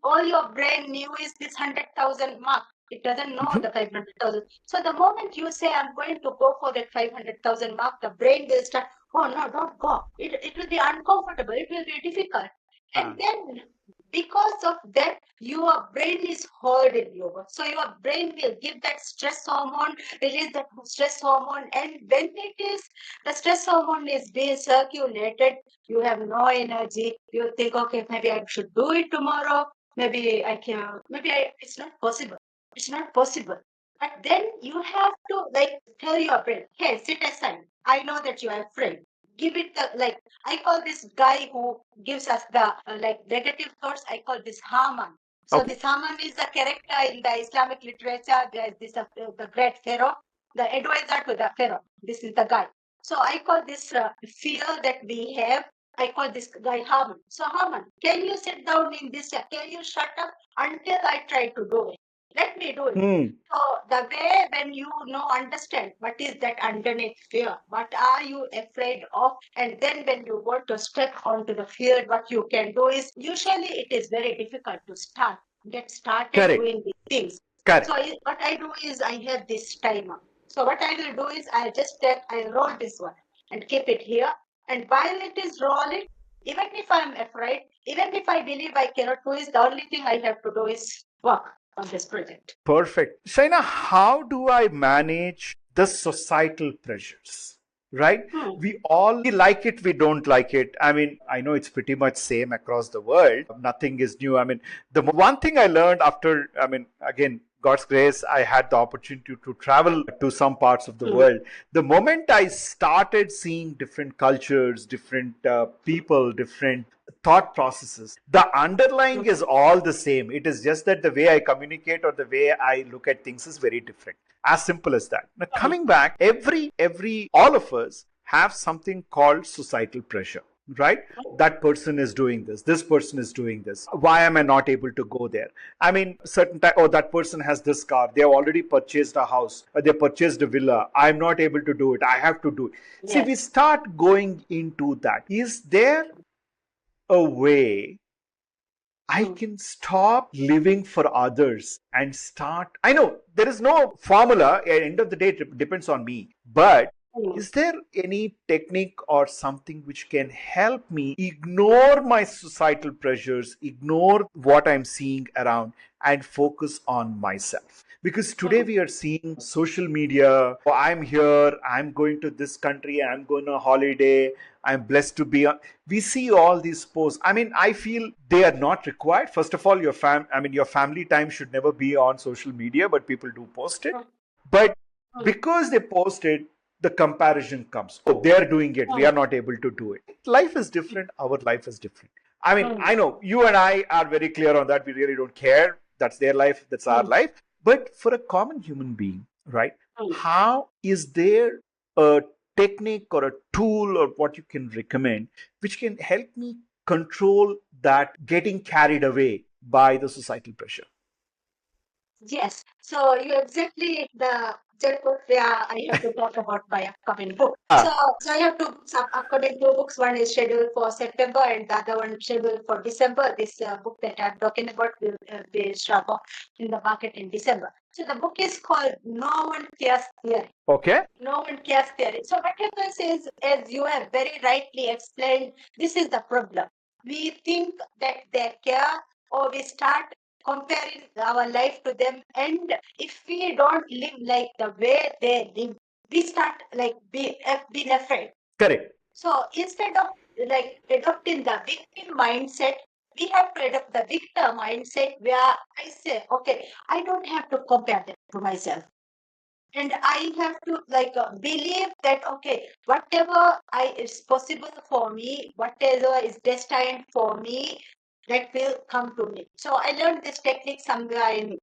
all your brain knew is this 100,000 mark. It doesn't know the 500,000. So the moment you say, I'm going to go for that 500,000 mark, the brain will start, oh no, don't go. It will be uncomfortable. It will be difficult. And then because of that, your brain is holding you. So your brain will give that stress hormone, release that stress hormone. And when it is, the stress hormone is being circulated, you have no energy. You think, okay, maybe I should do it tomorrow. maybe I can, it's not possible. It's not possible. But then you have to like tell your brain, hey, sit aside. I know that you are afraid. Give it the, like, I call this guy who gives us the like negative thoughts, I call this Haman. So Okay. this Haman is a character in the Islamic literature. There is this the great Pharaoh, the advisor to the Pharaoh. This is the guy. So I call this fear that we have, I call this guy Haman. So Haman, can you sit down in this chair? Can you shut up until I try to do it? Let me do it. Hmm. So the way when you know understand what is that underneath fear, what are you afraid of, and then when you want to step onto the field, what you can do is usually it is very difficult to get started Correct. doing these things. So Correct. what I do is I have this timer. So what I will do is I just take, I roll this one and keep it here. And while it is rolling, even if I'm afraid, even if I believe I cannot do it, the only thing I have to do is work on this project. Perfect. Shaina, how do I manage the societal pressures? Right? Hmm. We all like it, we don't like it. I mean, I know it's pretty much same across the world. Nothing is new. I mean, the one thing I learned after, I mean, again, God's grace, I had the opportunity to travel to some parts of the Hmm. world. The moment I started seeing different cultures, different people, different thought processes, the underlying is all the same. It is just that the way I communicate or the way I look at things is very different. As simple as that. Now, Hmm. coming back, all of us have something called societal pressure, right? That person is doing this person is doing this, why am I not able to go there? I mean, certain time, oh, that person has this car, they have already purchased a house, or they purchased a villa, I'm not able to do it, I have to do it. See, we Yes. start going into that. Is there a way I Hmm. can stop living for others and start? I know there is no formula. At the end of the day, it depends on me. But Hmm. is there any technique or something which can help me ignore my societal pressures, ignore what I'm seeing around, and focus on myself? Because today Hmm. we are seeing social media. Oh, I'm here, I'm going to this country, I'm going on a holiday, I'm blessed to be on. We see all these posts. I mean, I feel they are not required. First of all, your family time should never be on social media, but people do post it. Hmm. But Hmm. because they post it, the comparison comes. Oh, they're doing it, we Hmm. are not able to do it. Life is different, our life is different. I mean, Hmm. I know you and I are very clear on that. We really don't care. That's their life, that's our Hmm. life. But for a common human being, right? Hmm. How is there a technique or a tool or what you can recommend which can help me control that getting carried away by the societal pressure? Yes. So you exactly the book where I have to talk about my upcoming book. So, Ah, I have some upcoming two books. One is scheduled for September, and the other one scheduled for December. This book that I'm talking about will be struck off in the market in December. So the book is called No One Cares Theory. okay. No one cares theory. So what happens is, as you have very rightly explained, this is the problem. We think that they care, or we start comparing our life to them, and if we don't live like the way they live, we start like being afraid. Correct. So instead of like adopting the victim mindset, we have to adopt the victor mindset where I say, okay, I don't have to compare them to myself, and I have to like believe that okay, whatever I is possible for me, whatever is destined for me, that will come to me. So I learned this technique somewhere in,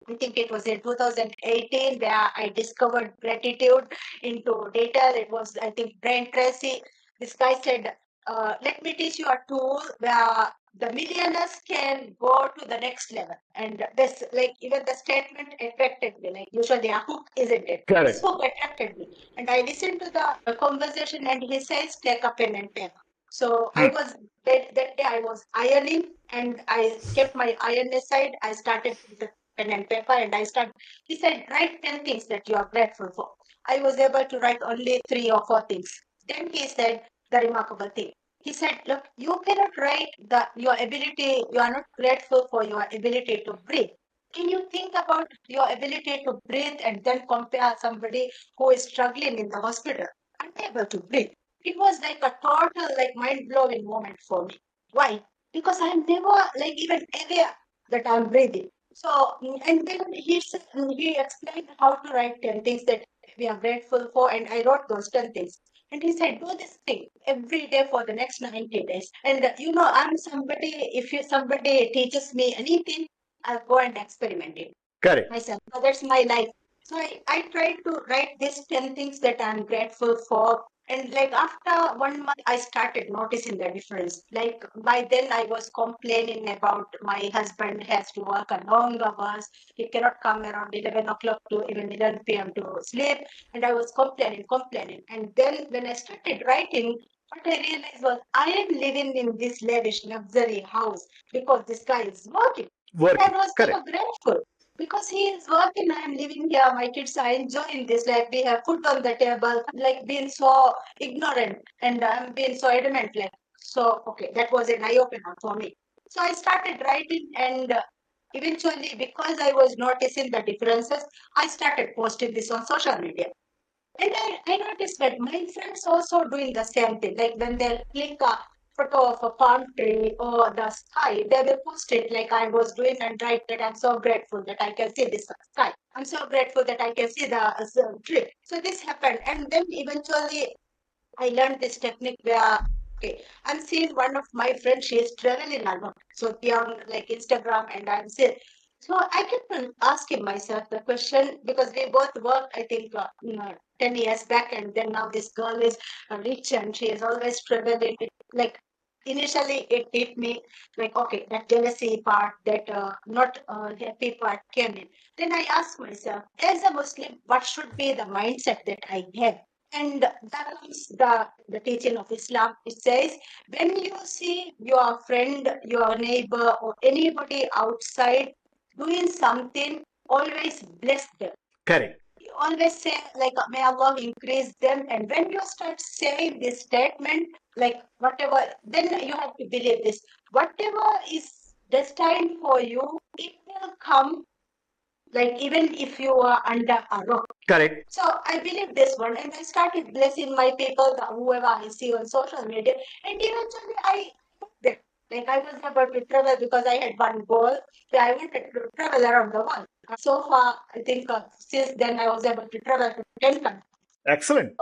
I think it was in 2018, where I discovered gratitude into data. It was, I think, Brian Tracy. This guy said, let me teach you a tool where the millionaires can go to the next level. And this, like, even the statement attracted me. Like, usually a hook, isn't it? This Correct. hook attracted me. And I listened to the conversation, and he says, take a pen and paper. So I Hmm. was, that day I was ironing, and I kept my iron aside. I started with the pen and paper, and I started. He said, write 10 things that you are grateful for. I was able to write only 3 or 4 things. Then he said the remarkable thing. He said, look, you cannot write your ability, you are not grateful for your ability to breathe. Can you think about your ability to breathe and then compare somebody who is struggling in the hospital, unable to breathe? It was like a total, like mind blowing moment for me. Why? because I'm never like even aware that I'm breathing. So, and then he explained how to write 10 things that we are grateful for, and I wrote those 10 things. And he said, do this thing every day for the next 90 days. And I'm somebody, if somebody teaches me anything, I'll go and experiment it Correct. myself. So that's my life. So I tried to write these 10 things that I'm grateful for. And like after 1 month, I started noticing the difference. Like by then, I was complaining about my husband has to work a long hours. He cannot come around 11 o'clock to even 11 p.m. to sleep. And I was complaining. And then when I started writing, what I realized was I am living in this lavish luxury house because this guy is working. I Working. was Correct. so grateful because he is working. I'm living here. My kids are enjoying this. Like we have food on the table. Like being so ignorant and I'm being so adamant. Like so. Okay, that was an eye opener for me. So I started writing, and eventually, because I was noticing the differences, I started posting this on social media. And I noticed that my friends also doing the same thing. Like when they click a photo of a palm tree or the sky, they will post it like I was doing and write that I'm so grateful that I can see this sky. I'm so grateful that I can see the tree. So this happened. And then eventually I learned this technique where, okay, I'm seeing one of my friends, she is traveling a lot. So be on like Instagram, and I'm seeing. So I kept on asking myself the question because we both worked, I think, 10 years back, and then now this girl is rich and she is always traveling. Like initially, it hit me like, okay, that jealousy part, that not happy part came in. Then I asked myself, as a Muslim, what should be the mindset that I have? And that is the teaching of Islam. It says, when you see your friend, your neighbor, or anybody outside doing something, always bless them. Correct. You always say, like, may Allah increase them. And when you start saying this statement, like, whatever, then you have to believe this. Whatever is destined for you, it will come, like, even if you are under a rock. Correct. So I believe this one, and I started blessing my people, whoever I see on social media, and eventually I got there. Like I was able to travel because I had one goal. So I wanted to travel around the world. So far, I think since then I was able to travel to 10 countries. Excellent.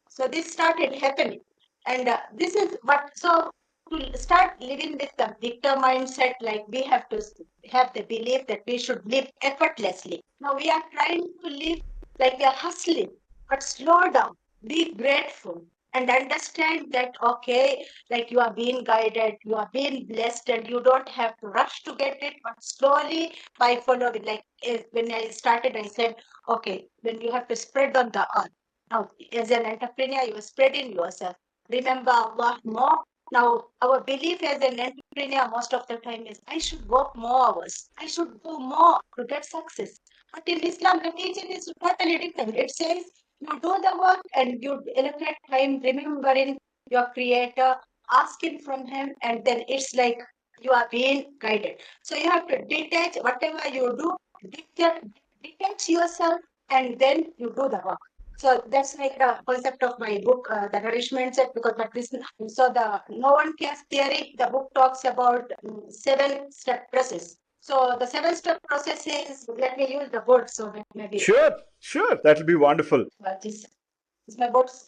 So this started happening. And this is what, so to start living with the victor mindset, like we have to have the belief that we should live effortlessly. Now we are trying to live like we are hustling, but slow down, be grateful, and understand that, okay, like you are being guided, you are being blessed, and you don't have to rush to get it, but slowly by following. Like when I started, I said, okay, then you have to spread on the earth. Now, as an entrepreneur, you are spreading yourself. Remember Allah more. Now, our belief as an entrepreneur most of the time is I should work more hours. I should do more to get success. But in Islam, the teaching is totally different. It says you do the work and you allocate time remembering your creator, asking from him, and then it's like you are being guided. So you have to detach whatever you do, detach, detach yourself, and then you do the work. So that's like the concept of my book, The Nourishment Set, because but this so the no one cares theory. The book talks about 7-step process. So the 7-step process is, let me use the word so that maybe Sure. Sure. That'll be wonderful. this is my words.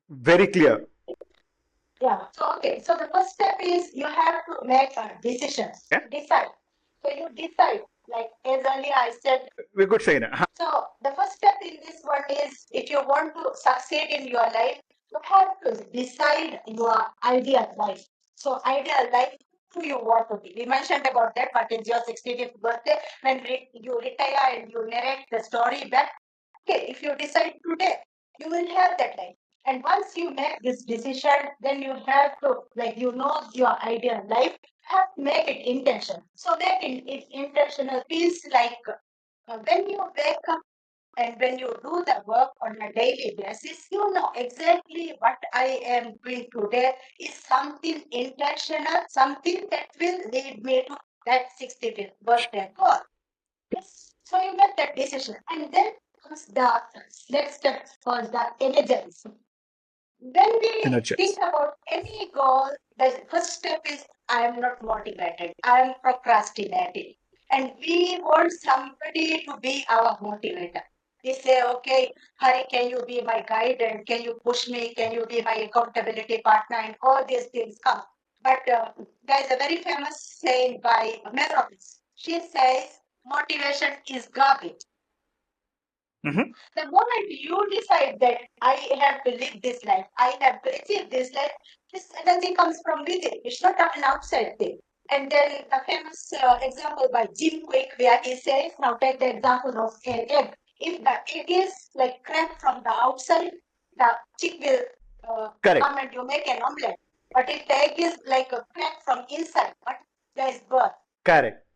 Very clear. Yeah. So okay. So the first step is you have to make a decision. Yeah. Decide. So you decide. Like as earlier I said, We're good, Shaina. so the first step in this one is if you want to succeed in your life, you have to decide your ideal life. So ideal life, who you want to be. We mentioned about that, but it's your 65th birthday when you retire and you narrate the story back. Okay, if you decide today, you will have that life. And once you make this decision, then you have to, like, your ideal life, have to make it intentional. So make it intentional feels like when you wake up and when you do the work on a daily basis, you know exactly what I am doing today is something intentional, something that will lead me to that 65th birthday goal. Yes. So you make that decision. And then comes the next step called the energize. When we think Energize. about any goal, the first step is I am not motivated. I am procrastinating. And we want somebody to be our motivator. We say, okay, Hari, can you be my guide and can you push me? Can you be my accountability partner? And all these things come. But there's a very famous saying by Mel Robbins. She says, motivation is garbage. Mhm. The moment you decide that I have to live this life, I have to achieve this life, this energy comes from within. It's not an outside thing. And then the famous example by Jim Quick, where he says, now take the example of an egg. If the egg is like cracked from the outside, the chick will Correct. come and you make an omelette. But if the egg is like a crack from inside, but there is birth. Correct.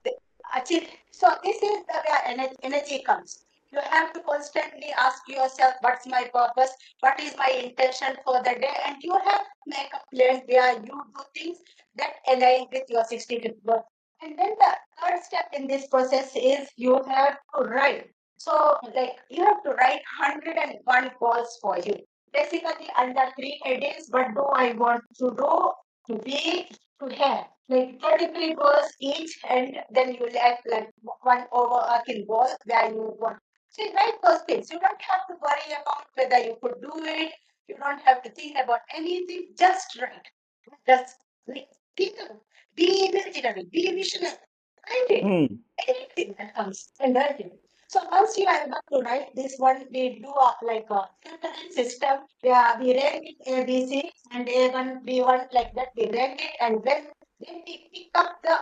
Achieve. So this is the where energy comes. You have to constantly ask yourself, what's my purpose? What is my intention for the day? And you have to make a plan where you do things that align with your 65th birth. And then the third step in this process is you have to write. So like you have to write 101 goals for you. Basically under three headings, what do I want to do, to be, to have? Like 33 balls each, and then you left like one overarching ball where you want. So you write those things. You don't have to worry about whether you could do it. You don't have to think about anything. Just write. Just like think of, be imaginary, be visionary. Write it. Hmm. Anything that comes and write it. So once you are able to write this one, we do like a filtering system where we rank it A, B, C, and A1, B1 like that. We rank it, and then we pick up the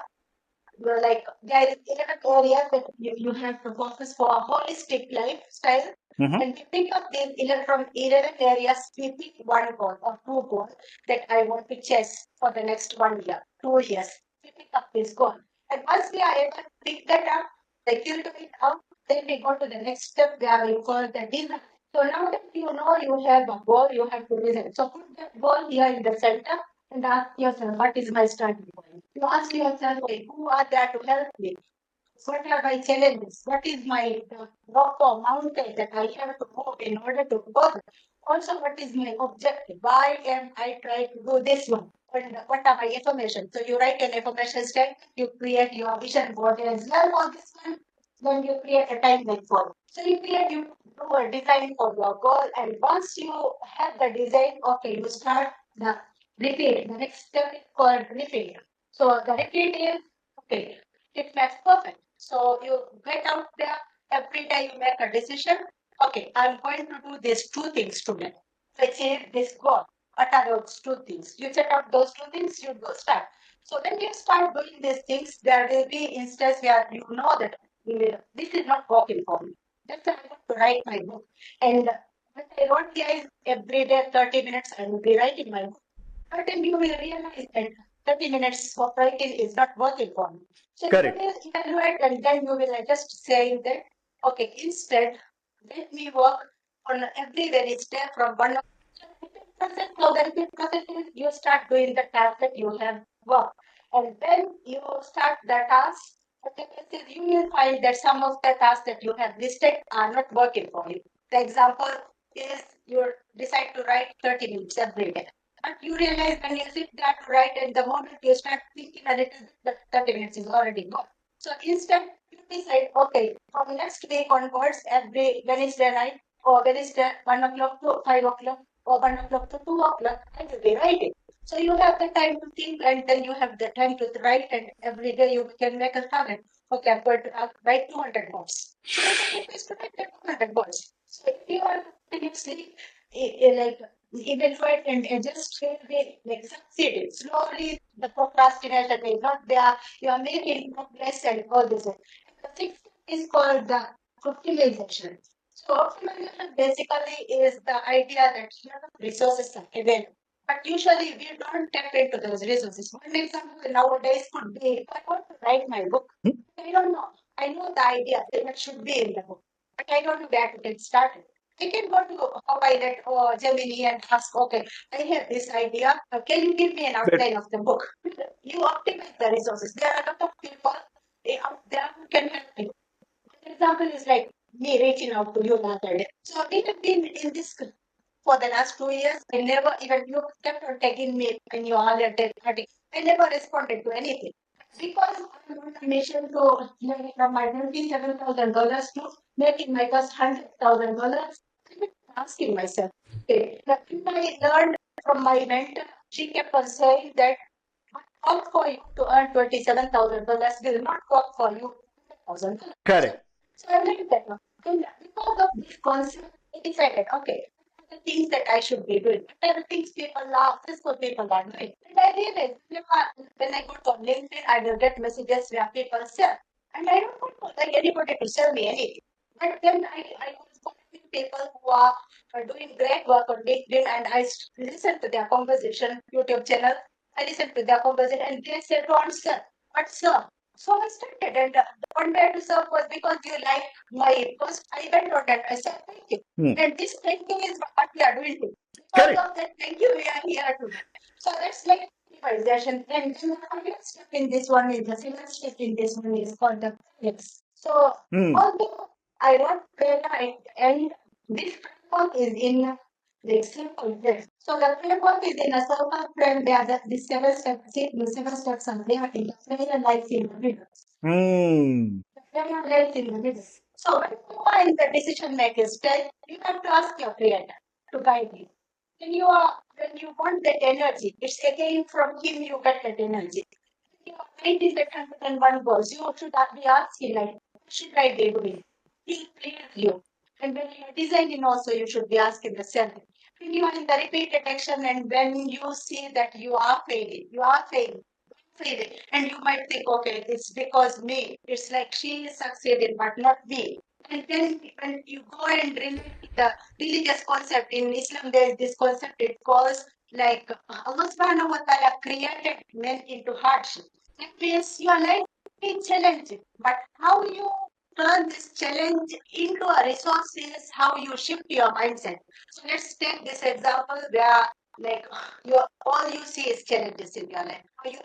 like there is 11 areas that you have to focus for a holistic lifestyle. Mhm. And we pick up these 11 from 11 areas. We pick one goal or two goals that I want to chase for the next 1 year, 2 years. We pick up this goal. And once we are able to pick that up, they filter it out, then we go to the next step where we call the design. So now that you know you have a goal, you have to design. So put that goal here in the center and ask yourself, what is my starting point? You ask yourself, okay, who are there to help me? What are my challenges? What is my rock or mountain that I have to move in order to go there? Also, what is my objective? Why am I trying to do this one? And what are my affirmations? So you write an affirmation statement, you create your vision board as well for this one, then you create a timeline for it. So you do a design for your goal, and once you have the design, okay, you start the repeat. The next step is called repeat. So the repeat is okay, it makes perfect. So you get out there every day you make a decision. Okay, I'm going to do these two things today. Achieve this goal. What are those two things? You set out those two things, you go start. So when you start doing these things, there will be instances where you know that this is not working for me. That's why I want to write my book. And when I wrote guys every day 30 minutes, I will be writing my book. But then you will realize that 30 minutes of writing is not working for me. So you Correct. will evaluate and then you will just say that, okay, instead, let me work on every very step from one of the now the repeat process is you start doing the task that you have worked. And when you start the task, what happens is you will find that some of the tasks that you have listed are not working for you. The example is you decide to write 30 minutes every day. But you realize when you sit there to write, and the moment you start thinking a little bit, that 30 minutes is already gone. So instead, you decide, okay, from next week onwards, every Wednesday night or Wednesday 1 o'clock to 5 o'clock or 1 o'clock to 2 o'clock, I will be writing. So you have the time to think and then you have the time to write, and every day you can make a target. Okay, I'm going to write 200 words. So the target is to write the 200 words. So if you are continuously like evaluate and adjust will be like succeeding. Slowly the procrastination is not there. You are making progress and all this. And the sixth is called the optimization. So optimization basically is the idea that lot of resources are available. But usually we don't tap into those resources. One example nowadays could be I want to write my book. I don't know. I know the idea that should be in the book, but I don't know where to get started. I can go to Copilot or Gemini and ask, okay, I have this idea. Can you give me an Very outline of the book? You optimize the resources. There are a lot of people out there who can help you. An example is like me reaching out to you the other day. So we have been in this for the last 2 years. I never even you kept on tagging me in your earlier party. I never responded to anything because I'm on a mission to make from my $27,000 to making my first $100,000. I've been asking myself, okay, the thing I learned from my mentor, she kept on saying that what worked for you to earn $27,000 will not work for you $100,000. So, Correct. so I learned that one. And because of this concept, I decided, okay, what are the things that I should be doing? What are the things people love? This is what people are doing. And I realized when I go to LinkedIn, I will get messages where people sell. And I don't want like anybody to sell me anything. But then I was following people who are doing great work on LinkedIn and listen to their conversation, YouTube channel. I listened to their conversation and they said, Ron, sir, what sir? So I started and the one way to serve was because you like my post. I went on and I said, thank you. Hmm. And this thank you is what we are doing. Because Correct. of that, thank you, we are here today. So that's like optimization. And then the final step in this one is the second step in this one is called the yes. So Hmm. although I wrote Prerna and this framework is in the simple yes. So the framework is in a circle frame where the seven steps are there in the prayer lies in the middle. Hmm. The prayer lies in the middle. So when you are in the decision making stage, you have to ask your creator to guide you. When you want that energy, it's again from him you get that energy. Your mind is at 101 goals. You should be asking, like, what should I be doing? He clears you. And when you are designing, also, you should be asking the same thing. When you are in the repeated action, and when you see that you are failing, and you might think, okay, it's because me. It's like she is succeeding, but not me. And then when you go and relate the religious concept in Islam, there is this concept it calls like Allah subhanahu wa ta'ala created men into hardship. That means your life is challenging, but how you turn this challenge into a resource is how you shift your mindset. So let's take this example where like you all you see is challenges in your life.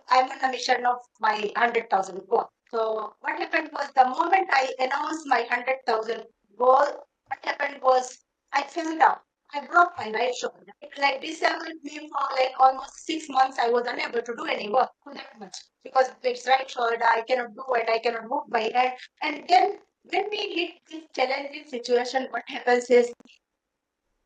I'm on a mission of my 100,000 goal. So what happened was the moment I announced my 100,000 goal, what happened was I fell down. I broke my right shoulder. It like disabled me for like almost 6 months. I was unable to do any work for that much because it's right shoulder. I cannot do it. I cannot move my head. And then when we hit this challenging situation, what happens is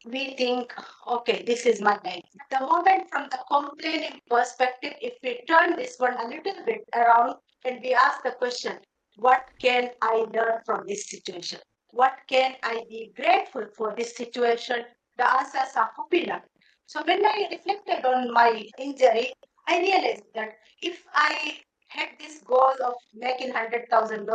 we think, okay, this is my life. The moment from the complaining perspective, if we turn this one a little bit around and we ask the question, what can I learn from this situation? What can I be grateful for this situation? The answers are popular. So when I reflected on my injury, I realized that if I had this goal of making $100,000,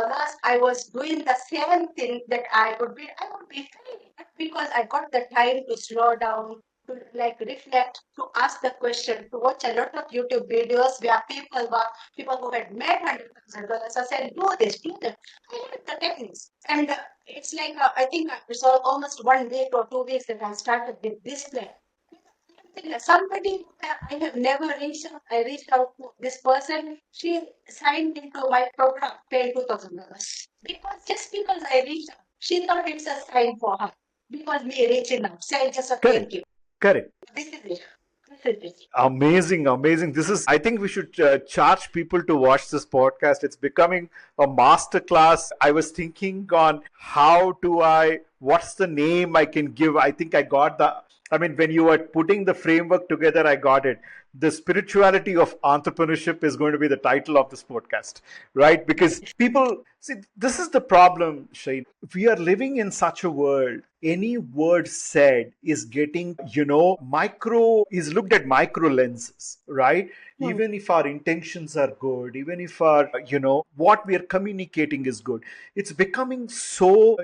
I was doing the same thing that I would be failing. But because I got the time to slow down, to like reflect, to ask the question, to watch a lot of YouTube videos where people who had made $100,000. I said, do this, do that. I learned the techniques. And it's like, I think it's almost 1 week or 2 weeks that I started with this plan. Somebody I have never reached out. I reached out to this person. She signed into my program, paid $2,000. Because I reached out, she thought it's a sign for her. Because me reaching out, saying just a Correct. thank you. Correct. This is it. This is it. Amazing, amazing. This is, I think we should charge people to watch this podcast. It's becoming a masterclass. I was thinking on what's the name I can give. I think I mean, when you were putting the framework together, I got it. The spirituality of entrepreneurship is going to be the title of this podcast, right? Because people see, this is the problem, Shane. We are living in such a world. Any word said is getting, is looked at micro lenses, right? Hmm. Even if our intentions are good, even if our, what we are communicating is good, it's becoming so,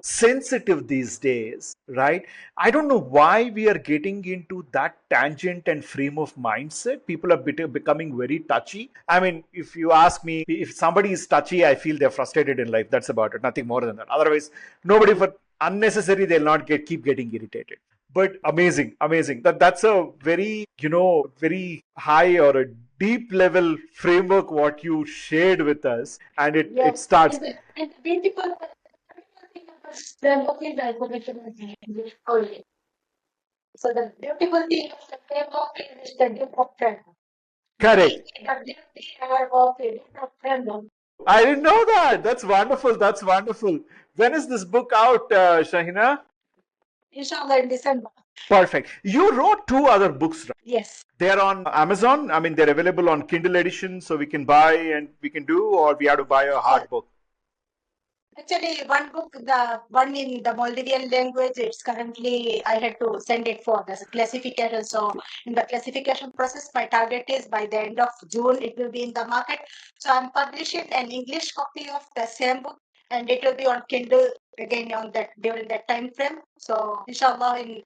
sensitive these days, right? I don't know why we are getting into that tangent and frame of mindset. People are becoming very touchy. I mean, if you ask me, if somebody is touchy, I feel they're frustrated in life. That's about it. Nothing more than that. Otherwise, nobody for unnecessary, they'll not keep getting irritated. But amazing, amazing. That's a very, very high or a deep level framework what you shared with us, and it Yes. starts. And the beautiful thing about the local information. Oh, yeah. So the beautiful thing of the framework is the different framework. Correct. The beauty of a different framework. I didn't know that. That's wonderful. That's wonderful. When is this book out, Shahina? Inshallah in December. Perfect. You wrote two other books, right? Yes. They're on Amazon. I mean, they're available on Kindle edition, so we can buy and we can do, or we have to buy a Uh, hard book. Actually, one book, the one in the Maldivian language, it's currently, I had to send it for the classification. So, in the classification process, my target is by the end of June, it will be in the market. So, I'm publishing an English copy of the same book and it will be on Kindle again on that during that time frame. So, inshallah, I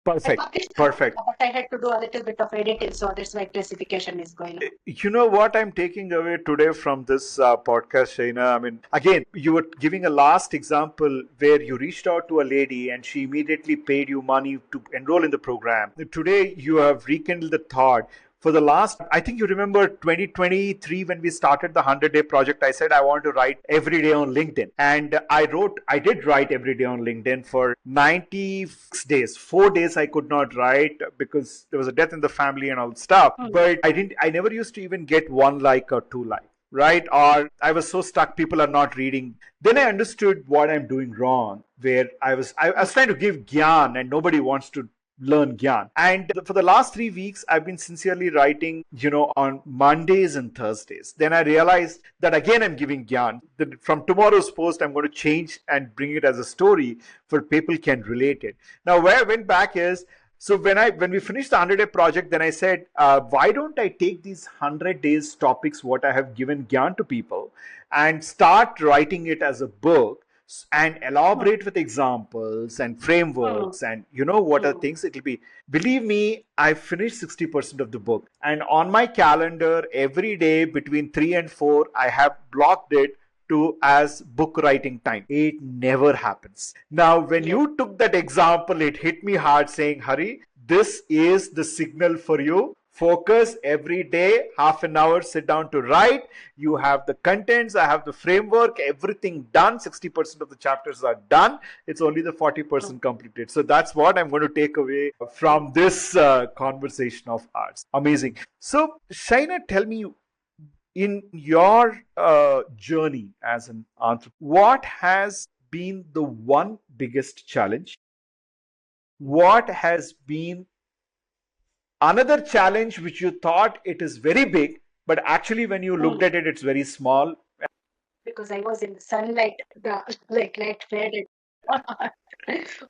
Perfect. published the book, Perfect. but I had to do a little bit of editing. So, that's why classification is going on. You know what I'm taking away today from this podcast, Shaina? I mean, again, you were giving a last example where you reached out to a lady and she immediately paid you money to enroll in the program. Today, you have rekindled the thought. For the last, I think you remember 2023 when we started the 100-day project, I said I want to write every day on LinkedIn. And I did write every day on LinkedIn for 96 days. 4 days I could not write because there was a death in the family and all stuff. But I never used to even get one like or two like, right? Or I was so stuck, people are not reading. Then I understood what I'm doing wrong, where I was trying to give gyan and nobody wants to learn gyan. And for the last 3 weeks, I've been sincerely writing, on Mondays and Thursdays. Then I realized that again I'm giving gyan. That from tomorrow's post, I'm going to change and bring it as a story for people can relate it. Now, where I went back is, so when we finished the 100-day project, then I said, why don't I take these 100 days topics, what I have given gyan to people, and start writing it as a book and elaborate with examples and frameworks and what are things it'll be. Believe me, I finished 60% of the book, and on my calendar every day between 3 and 4 I have blocked it to as book writing time. It never happens. Now, when Yes. you took that example, it hit me hard saying, Hari, this is the signal for you. Focus every day, half an hour, sit down to write. You have the contents, I have the framework, everything done. 60% of the chapters are done. It's only the 40% completed. So that's what I'm going to take away from this conversation of ours. Amazing. So, Shaina, tell me, in your journey as an entrepreneur, what has been the one biggest challenge? What has been another challenge which you thought it is very big, but actually when you looked at it, it's very small? Because I was in the sunlight, the like light faded.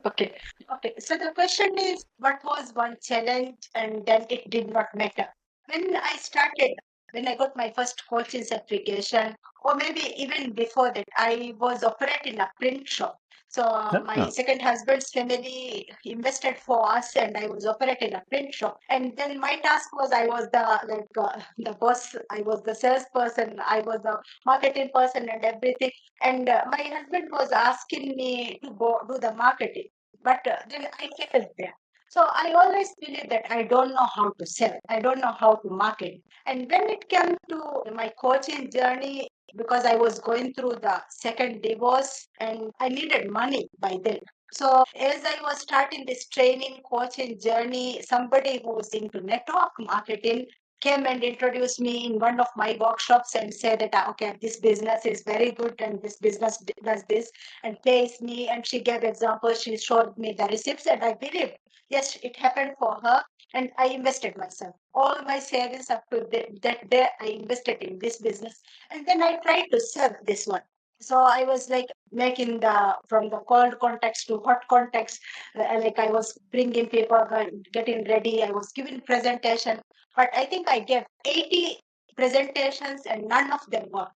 Okay. Okay. So the question is, what was one challenge and then it did not matter? When I started, when I got my first coaching certification, or maybe even before that, I was operating a print shop. So my Huh. second husband's family invested for us, and I was operating a print shop. And then my task was, I was the boss, I was the salesperson, I was the marketing person, and everything. And my husband was asking me to go do the marketing, but then I failed there. So I always believe that I don't know how to sell, I don't know how to market. And when it came to my coaching journey, because I was going through the second divorce and I needed money by then. So as I was starting this training coaching journey, somebody who was into network marketing came and introduced me in one of my workshops and said that, okay, this business is very good and this business does this and pays me. And she gave examples, she showed me the receipts, and I believed, yes, it happened for her. And I invested myself. All my savings up to that day, I invested in this business. And then I tried to sell this one. So I was like making the from the cold context to hot context. Like I was bringing people, getting ready. I was giving presentation, but I think I gave 80 presentations and none of them worked.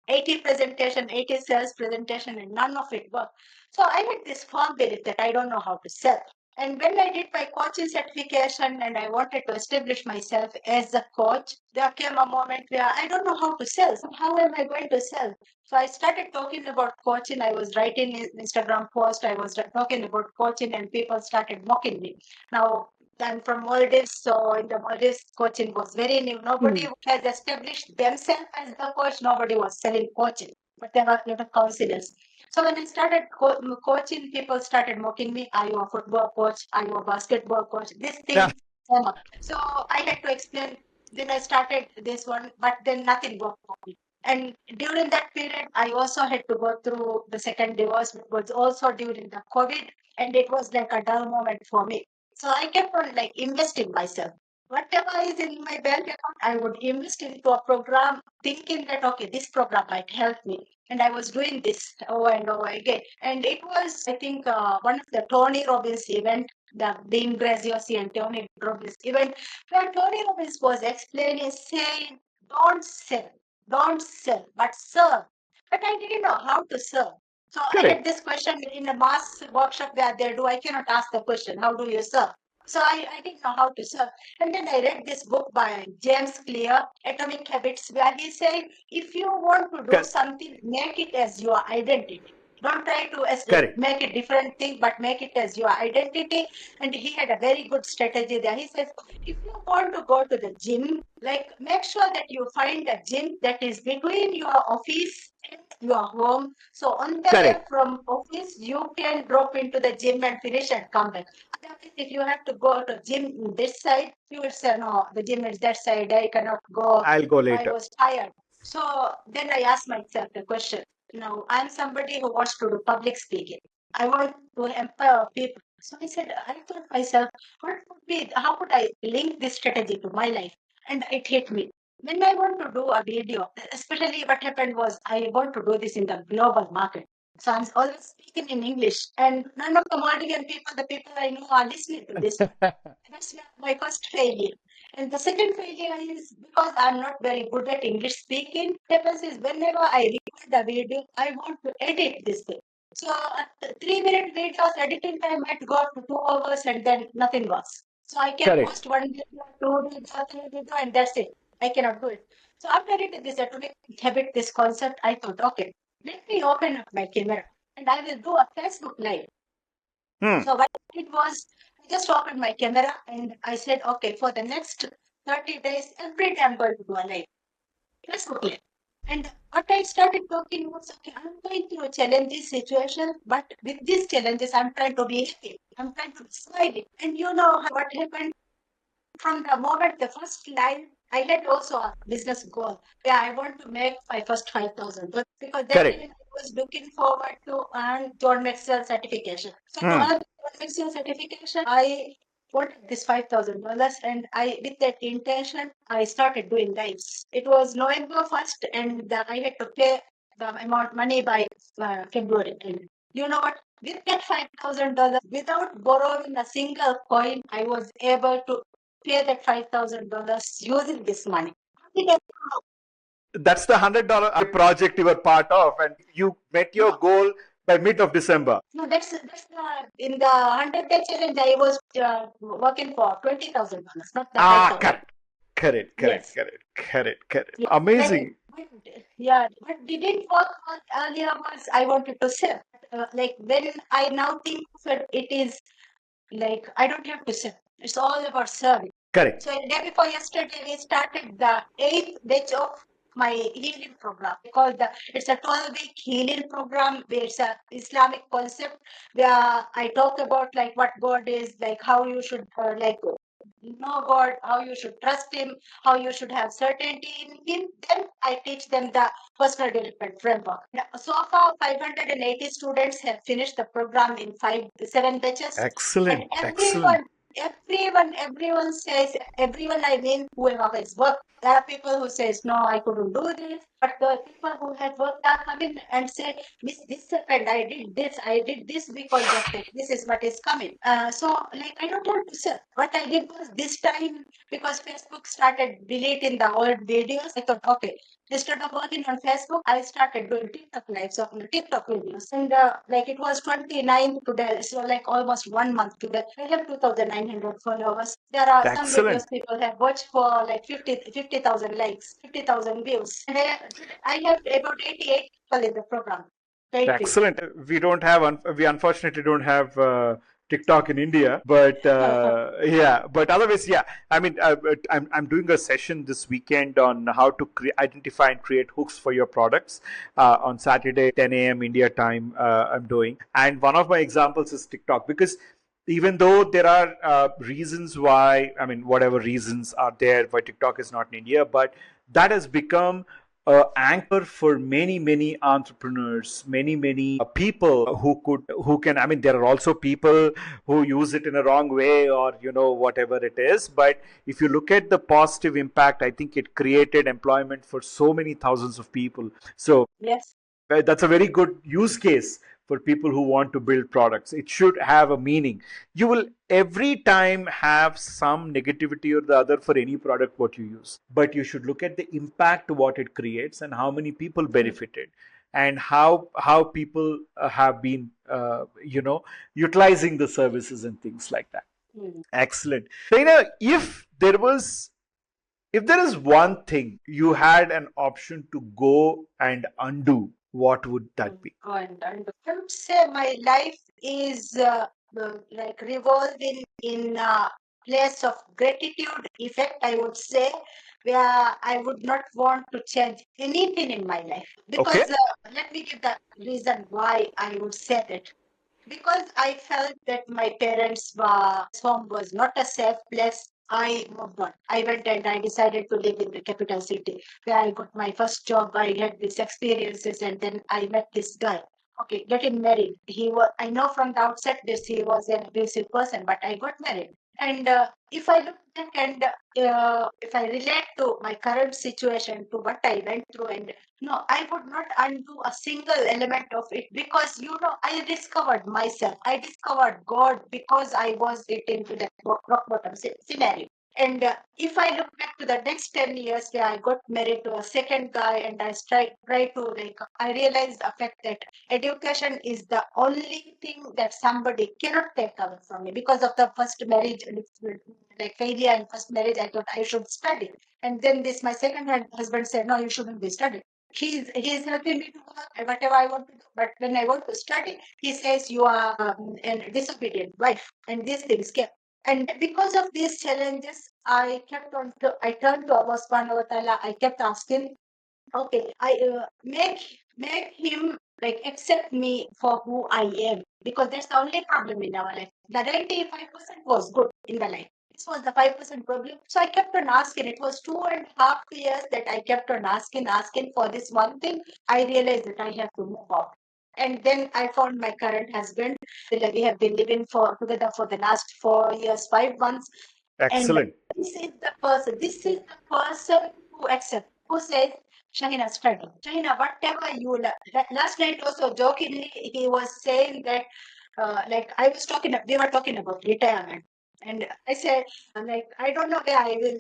80 presentation, 80 sales presentation, and none of it worked. So I had this firm belief that I don't know how to sell. And when I did my coaching certification and I wanted to establish myself as a coach, there came a moment where I don't know how to sell. So how am I going to sell? So I started talking about coaching. I was writing in Instagram post. I was talking about coaching, and people started mocking me. Now I'm from Maldives, so in the Maldives, coaching was very new. Nobody has established themselves as the coach. Nobody was selling coaching, but there were a lot of counselors. So when I started coaching, people started mocking me. Are you a football coach? Are you a basketball coach? This Yeah. thing came up. So I had to explain. Then I started this one, but then nothing worked for me. And during that period, I also had to go through the second divorce, which was also during the COVID, and it was like a dull moment for me. So I kept on like investing myself. Whatever is in my bank account, I would invest into a program, thinking that okay, this program might help me. And I was doing this over and over again. And it was, I think, one of the Tony Robbins event, the Dean Graziosi and Tony Robbins event, where Tony Robbins was explaining, saying, don't don't sell, but serve. But I didn't know how to serve. So I had Correct. this question in a mass workshop where they do. I cannot ask the question, how do you serve? So I didn't know how to serve. And then I read this book by James Clear, Atomic Habits, where he said, if you want to do Correct. something, make it as your identity. Don't try to Correct. make a different thing, but make it as your identity. And he had a very good strategy there. He says, if you want to go to the gym, like make sure that you find a gym that is between your office and your home. So on the way Correct. from office, you can drop into the gym and finish and come back. Otherwise, if you have to go to gym in this side, you will say, no, the gym is that side. I cannot go. I'll go I later. was tired. So then I asked myself the question. Now, I'm somebody who wants to do public speaking. I want to empower people. So I said, I thought myself, what would be, how could I link this strategy to my life? And it hit me. When I want to do a video, especially what happened was I want to do this in the global market. So I'm always speaking in English, and none of the Maldivian people, the people I know, are listening to this. That's my first failure. And the second failure is because I'm not very good at English speaking. What happens is whenever I record a video, I want to edit this thing. So 3 minute videos editing time might go up to 2 hours and then nothing works. So I can Correct. post one video, two video, three video, and that's it. I cannot do it. So after I did this atomic habit, this concept, I thought, okay, let me open up my camera and I will do a Facebook live. Hmm. So what I did was I just opened my camera and I said, okay, for the next 30 days, every day I'm going to do a live. Facebook live. And what I started talking was, okay, I'm going through a challenging situation, but with these challenges, I'm trying to be happy. I'm trying to smile. And you know what happened? From the moment the first line, I had also a business goal where I want to make my first 5,000 because that Correct. time I was looking forward to earn John Maxwell certification. So to Hmm. earn John Maxwell certification, I wanted this $5,000, and I, with that intention, I started doing lives. It was November 1st, and I had to pay the amount money by February. And you know what? With that $5,000, without borrowing a single coin, I was able to pay that $5,000 using this money. That's the $100 project you were part of, and you met your No, goal by mid of December. no, that's the in the 100-day challenge. I was working for $20,000, not the five Ah, thousand. correct. Correct. Correct. Yes, Correct. Correct. Correct. yeah. Like, Amazing. yeah, what didn't work out earlier was I wanted to sell. Like when I now think of it, it is like I don't have to sell. It's all about serving. Correct. So day before yesterday, we started the eighth batch of my healing program. Because it's a 12-week healing program. It's a Islamic concept where I talk about like what God is, like how you should like know God, how you should trust Him, how you should have certainty in Him. Then I teach them the personal development framework. Now, so far, 580 students have finished the program in 7 batches, and Excellent. Excellent. everyone says, everyone I mean, whoever has worked. There are people who says, no, I couldn't do this. But the people who had worked are coming and say, Miss, this happened, I did this because of that. This is what is coming. So, like, I don't want to say. What I did was this time, because Facebook started deleting the old videos, I thought, okay, instead of working on Facebook, I started doing TikTok lives of TikTok videos. And like it was 29 today, so like almost 1 month today. I have 2,900 followers. There are some videos Excellent. people have watched for like 50,000 likes, 50,000 views. And I have about 88 people in the program. Paid people. Excellent. We don't have, we unfortunately don't have TikTok in India. But yeah, but otherwise, yeah. I mean, I'm doing a session this weekend on how to identify and create hooks for your products on Saturday, 10 a.m. India time. I'm doing, and one of my examples is TikTok, because even though there are reasons why, I mean, whatever reasons are there why TikTok is not in India, but that has become anchor for many entrepreneurs, many people who can, I mean, there are also people who use it in a wrong way, or whatever it is. But if you look at the positive impact, I think it created employment for so many thousands of people. So Yes. that's a very good use case for people who want to build products. It should have a meaning. You will every time have some negativity or the other for any product what you use, but you should look at the impact what it creates and how many people Mm, benefited, and how people have been utilizing the services and things like that. mm, Excellent. Reina, if there is one thing you had an option to go and undo, what would that be? and I would say my life is like revolving in a place of gratitude effect, I would say, where I would not want to change anything in my life. Okay. Because let me give the reason why I would say that. Because I felt that my parents' home was not a safe place. I moved on. I went and I decided to live in the capital city where I got my first job. I had these experiences, and then I met this guy. Okay, getting married. He was. I know from the outset this he was an abusive person, but I got married. And if I look back and if I relate to my current situation to what I went through, and no, I would not undo a single element of it, because I discovered myself. I discovered God because I was getting to that rock bottom scenario. And if I look back to the next 10 years where I got married to a second guy, and I try to, like, I realized the fact that education is the only thing that somebody cannot take away from me. Because of the first marriage, like failure in first marriage, I thought I should study. And then this, my second husband said, no, you shouldn't be studying. He's helping me to work and whatever I want to do. But when I want to study, he says you are a disobedient wife, and these things came. And because of these challenges, I turned to Allah subhanahu wa ta'ala. I kept asking, okay, I make him like accept me for who I am, because that's the only problem in our life. The 95% was good in the life. This was the 5% problem. So I kept on asking. It was 2.5 years that I kept on asking for this one thing. I realized that I have to move out. And then I found my current husband. We have been living together for the last 4 years, 5 months. And Excellent. this is the person who accepts, who says, Shahina, study. Shahina, whatever you learn. Last night also jokingly, he was saying that, like we were talking about retirement. And I said, like, I don't know where I will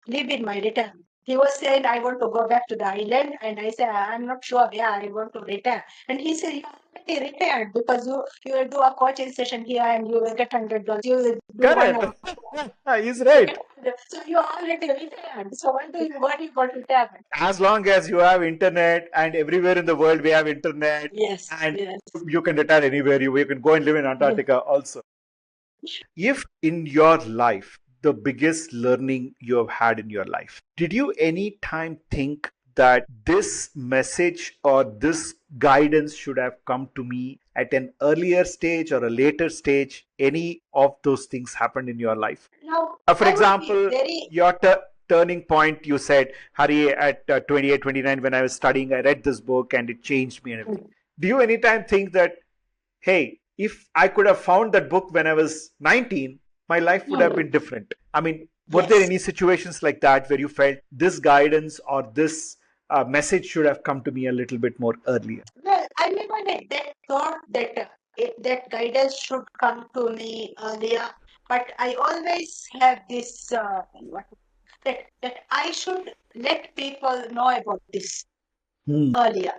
live in my retirement. He was saying, I want to go back to the island. And I said, I'm not sure where I want to retire. And he said, you're already retired, because you will do a coaching session here and you will get $100. You will do one Correct. hour. He's You right. get 100. So you're already retired. So what do you got retirement? As long as you have internet, and everywhere in the world we have internet, Yes, and yes. you can retire anywhere. You can go and live in Antarctica also. If in your life, the biggest learning you have had in your life, did you any time think that this message or this guidance should have come to me at an earlier stage or a later stage? Any of those things happened in your life? Now, For I would be example, very. your turning point, you said, Hari, at 28, 29, when I was studying, I read this book and it changed me and everything. Do you anytime think that, hey, if I could have found that book when I was 19, my life would have Hmm. been different? I mean, were there Yes. any situations like that where you felt this guidance or this message should have come to me a little bit more earlier? Well, I never had that thought that that guidance should come to me earlier, but I always have this that I should let people know about this Hmm. earlier.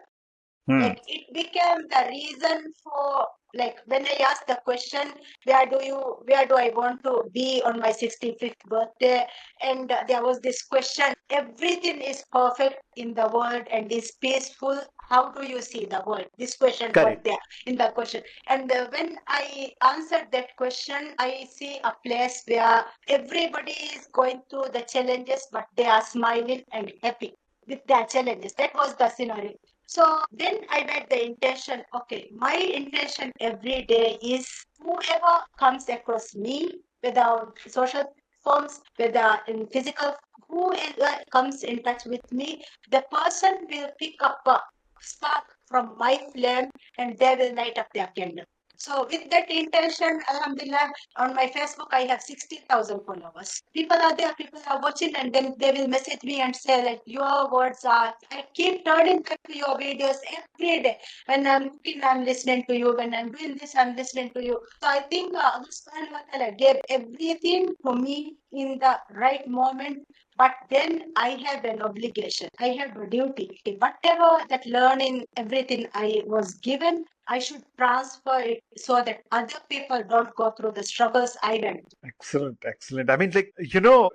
Hmm. Like, it became the reason for Like when I asked the question, where do I want to be on my 65th birthday? And there was this question, everything is perfect in the world and is peaceful. How do you see the world? This question was Correct. there in the question. And when I answered that question, I see a place where everybody is going through the challenges, but they are smiling and happy with their challenges. That was the scenario. So then I made the intention, okay, my intention every day is whoever comes across me, whether social forms, whether in physical, whoever comes in touch with me, the person will pick up a spark from my flame and they will light up their candle. So with that intention, Alhamdulillah, on my Facebook, I have 60,000 followers. People are there, people are watching, and then they will message me and say, like, your words are, I keep turning back to your videos every day. When I'm cooking, I'm listening to you. When I'm doing this, I'm listening to you. So I think Allah subhanahu wa ta'ala gave everything to me in the right moment. But then I have an obligation. I have a duty. Whatever that learning, everything I was given, I should transfer it so that other people don't go through the struggles I went. Excellent, excellent. I mean, like,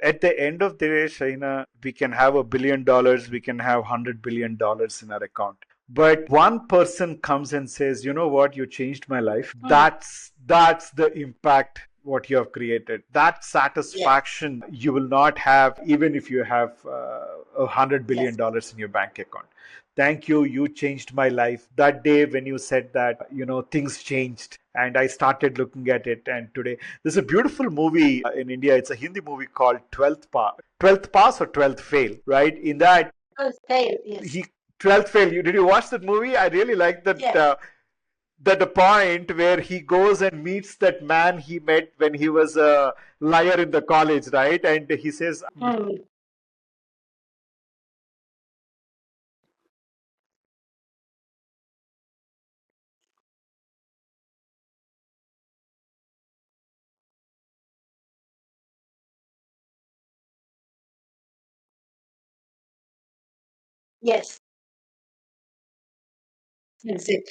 at the end of the day, Shaina, we can have $1 billion, we can have $100 billion in our account. But one person comes and says, you know what, you changed my life. That's the impact what you have created. That Yes. satisfaction you will not have even if you have $100 billion in your bank account. Thank you, you changed my life. That day when you said that, things changed and I started looking at it. And today there's a beautiful movie in India. It's a Hindi movie called 12th Pass or 12th Fail, right? In that, Fail, yes. he 12th Fail. Did you watch that movie? I really like that. Yes. That the point where he goes and meets that man he met when he was a liar in the college, right? And he says, Hmm. Yes. That's it.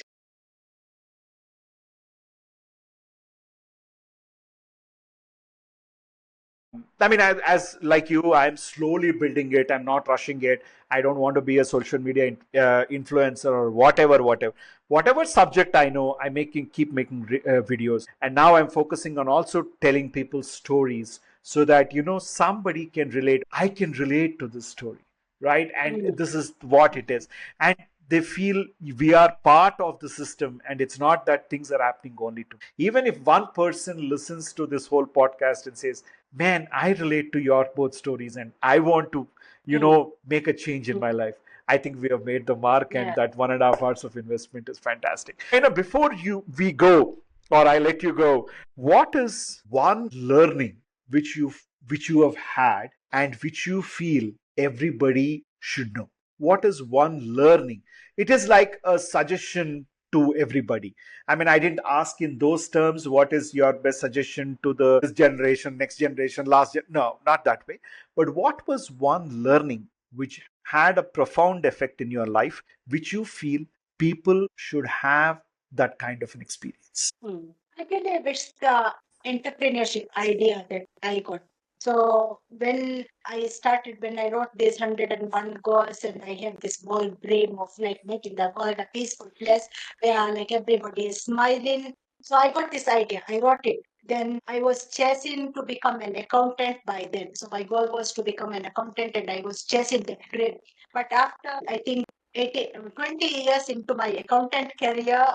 I mean, as like you, I'm slowly building it. I'm not rushing it. I don't want to be a social media influencer or whatever subject I know. I keep making videos, and now I'm focusing on also telling people stories so that somebody can relate. I can relate to this story, right? And Hmm. this is what it is, and they feel we are part of the system, and it's not that things are happening only to. Even if one person listens to this whole podcast and says, man, I relate to your both stories and I want to, Hmm. make a change in Hmm. my life. I think we have made the mark, and Yeah. that 1.5 hours of investment is fantastic. Before we go, or I let you go, what is one learning which you have had and which you feel everybody should know? What is one learning? It is like a suggestion to everybody. I mean, I didn't ask in those terms, what is your best suggestion to the this generation, next generation, no, not that way. But what was one learning which had a profound effect in your life, which you feel people should have that kind of an experience? Hmm. I believe it's the entrepreneurship idea that I got. So when I wrote these 101 goals, and I have this bold dream of like making the world a peaceful place where like everybody is smiling. So I got this idea. I wrote it. Then I was chasing to become an accountant by then. So my goal was to become an accountant, and I was chasing that dream. But after I think 20 years into my accountant career,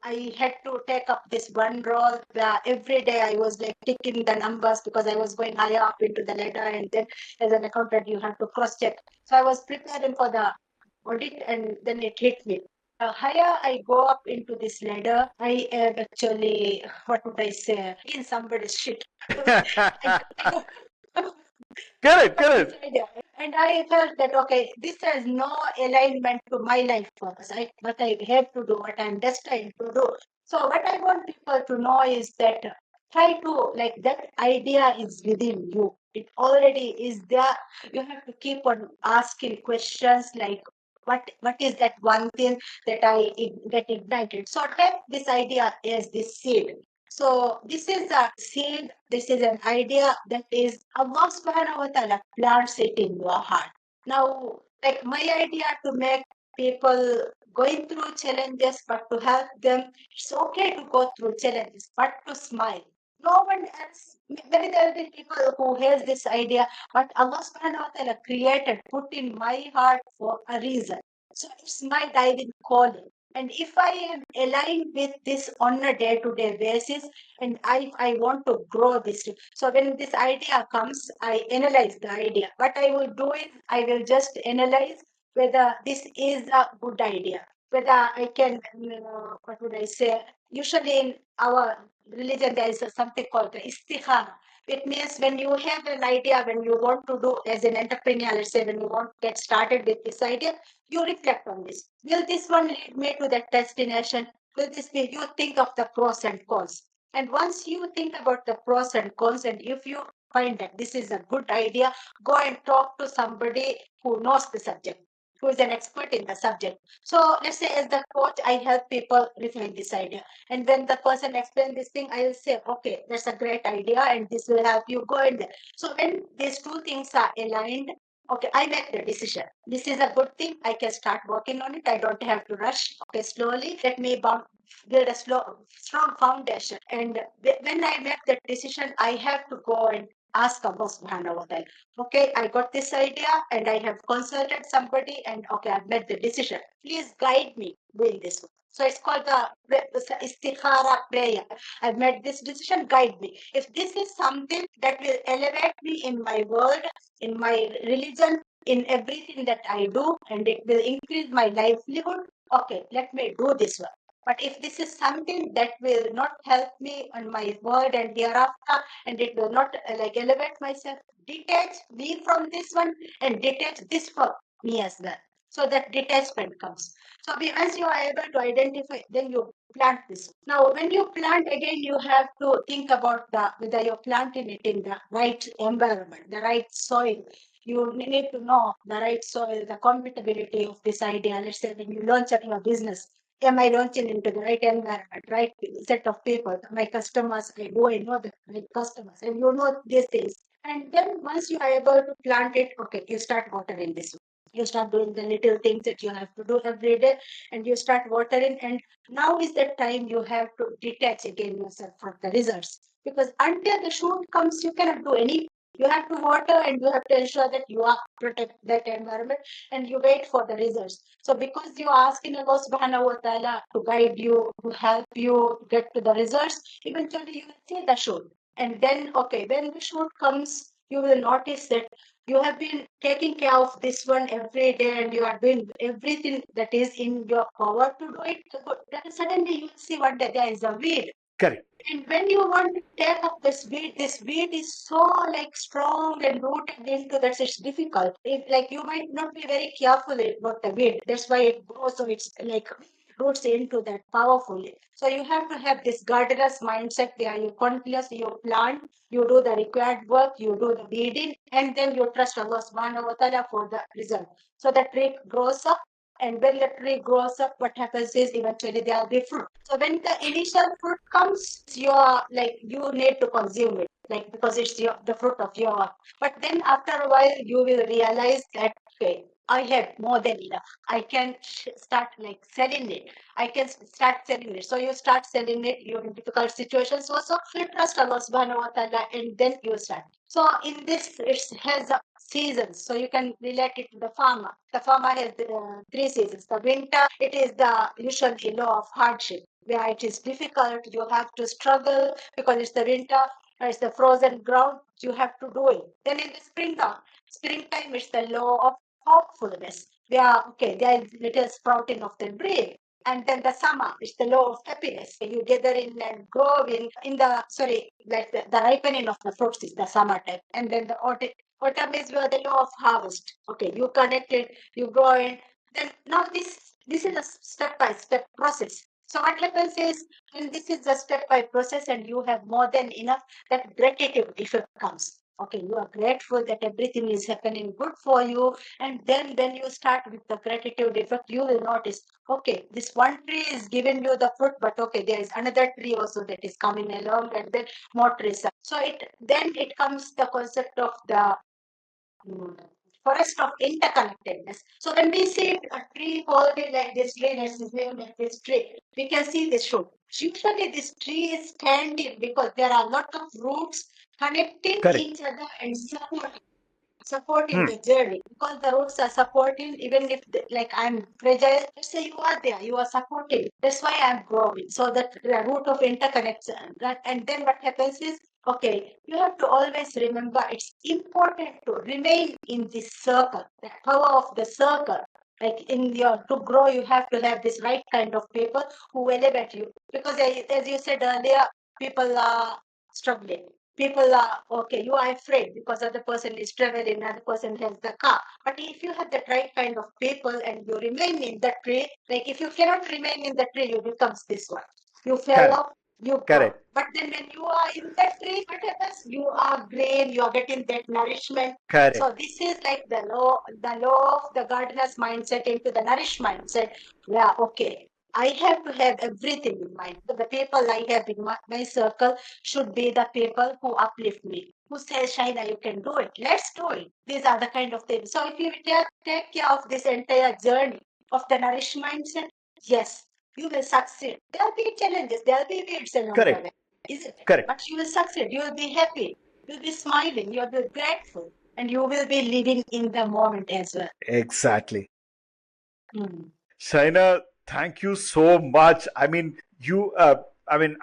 I had to take up this one role where every day I was like ticking the numbers because I was going higher up into the ladder, and then as an accountant you have to cross check. So I was preparing for the audit, and then it hit me. The higher I go up into this ladder, I am actually, what would I say, in somebody's shit. I Correct, got this correct. idea. And I felt that okay, this has no alignment to my life purpose. What I have to do, what I'm destined to do. So what I want people to know is that try to like that idea is within you. It already is there. You have to keep on asking questions like what is that one thing that I get ignited. So take this idea as this seed. So this is a seed, this is an idea that is Allah subhanahu wa ta'ala plants it in your heart. Now, like my idea to make people going through challenges, but to help them, it's okay to go through challenges, but to smile. No one else, maybe there will be people who has this idea, but Allah subhanahu wa ta'ala created, put in my heart for a reason. So it's my diving calling. And if I am aligned with this on a day-to-day basis, and I want to grow this, so when this idea comes, I analyze the idea. What I will do is I will just analyze whether this is a good idea, whether I can, what would I say? Usually in our religion, there is something called the istikhara. It means when you have an idea, when you want to do as an entrepreneur, let's say when you want to get started with this idea, you reflect on this. Will this one lead me to that destination? Will this be, you think of the pros and cons. And once you think about the pros and cons, and if you find that this is a good idea, go and talk to somebody who knows the subject, who is an expert in the subject. So let's say as the coach, I help people refine this idea. And when the person explains this thing, I will say, okay, that's a great idea and this will help you go in there. So when these two things are aligned, okay, I make the decision. This is a good thing. I can start working on it. I don't have to rush. Okay, slowly. Let me build a strong foundation. And when I make that decision, I have to go and ask Allah subhanahu wa ta'ala. Okay, I got this idea and I have consulted somebody and okay, I've made the decision. Please guide me doing this. So it's called the istikhara prayer. I've made this decision, guide me. If this is something that will elevate me in my world, in my religion, in everything that I do, and it will increase my livelihood, okay, let me do this one. But if this is something that will not help me on my world and hereafter, and it will not like elevate myself, detach me from this one and detach this from me as well. So that detachment comes. So once you are able to identify, then you plant this. Now, when you plant again, you have to think about the whether you're planting it in the right environment, the right soil. You need to know the right soil, the compatibility of this idea. Let's say when you launch up your business, am I launching into the right environment, right set of people, my customers? I know the right customers, and you know these things. And then once you are able to plant it, okay, you start watering this. You start doing the little things that you have to do every day, and you start watering. And now is the time you have to detach again yourself from the results, because until the shoot comes, you cannot do any. You have to water and you have to ensure that you are protect that environment, and you wait for the results. So because you are asking Allah subhanahu wa ta'ala to guide you, to help you get to the results, eventually you will see the shoot. And then, okay, when the shoot comes, you will notice that you have been taking care of this one every day and you are doing everything that is in your power to do it. But then suddenly you will see one day there is a weed. Correct. And when you want to take up this weed is so like strong and rooted into that it's difficult. If like you might not be very careful about the weed, that's why it grows. So it's like roots into that powerfully. So you have to have this gardener's mindset where you continuously you plant, you do the required work, you do the weeding, and then you trust Allah subhanahu wa ta'ala for the result. So the tree grows up, and when the tree grows up, what happens is eventually there will be fruit. So when the initial fruit comes, you are like you need to consume it, like because it's the fruit of your work. But then after a while, you will realize that okay, I have more than enough. I can start like selling it. I can start selling it. So you start selling it. You're in difficult situations. Also, you trust Allah subhanahu wa ta'ala, and then you start. So in this, it has seasons. So you can relate it to the farmer. The farmer has three seasons. The winter, it is the usually law of hardship, where it is difficult. You have to struggle because it's the winter. It's the frozen ground. You have to do it. Then in the springtime, it's the law of hopefulness. Where okay, there is little sprouting of the breeze. And then the summer is the law of happiness. You gather in and grow in the sorry, like the ripening of the fruits is the summertime. And then the autumn is where the law of harvest. Okay, you connect it, you grow it. Then now this is a step by step process. So what happens is when this is a step by process and you have more than enough, that gratitude effect comes. Okay, you are grateful that everything is happening good for you. And then when you start with the gratitude effect, you will notice, okay, this one tree is giving you the fruit, but okay, there is another tree also that is coming along, and then more trees. So it comes the concept of the mm, forest of interconnectedness. So when we see a tree holding like this tree, let's assume like this tree, we can see this shoot. Usually this tree is standing because there are a lot of roots connecting Correct. each other and supporting Hmm. the journey, because the roots are supporting. Even if like I'm fragile, let's say you are there, you are supporting, that's why I'm growing. So that the root of interconnection, that, and then what happens is, okay, you have to always remember it's important to remain in this circle, the power of the circle. Like in your to grow, you have to have this right kind of people who elevate you, because as you said earlier, people are struggling. People are okay, you are afraid because other person is traveling, other person has the car. But if you have the right kind of people and you remain in the tree, like if you cannot remain in the tree, you becomes this one. You fell Correct. off, you grow. Correct. But then when you are in that tree, what happens? You are green, you are getting that nourishment. Correct. So this is like the law of the gardener's mindset into the nourished mindset. Yeah, okay. I have to have everything in mind. The people I have in my circle should be the people who uplift me, who say, Shaina, you can do it. Let's do it. These are the kind of things. So if you take care of this entire journey of the nourished mindset, yes, you will succeed. There'll be challenges, there'll be weeds along the way, Correct. isn't it? Correct. But you will succeed. You will be happy. You'll be smiling. You'll be grateful. And you will be living in the moment as well. Exactly. Mm. Shaina, thank you so much. I mean,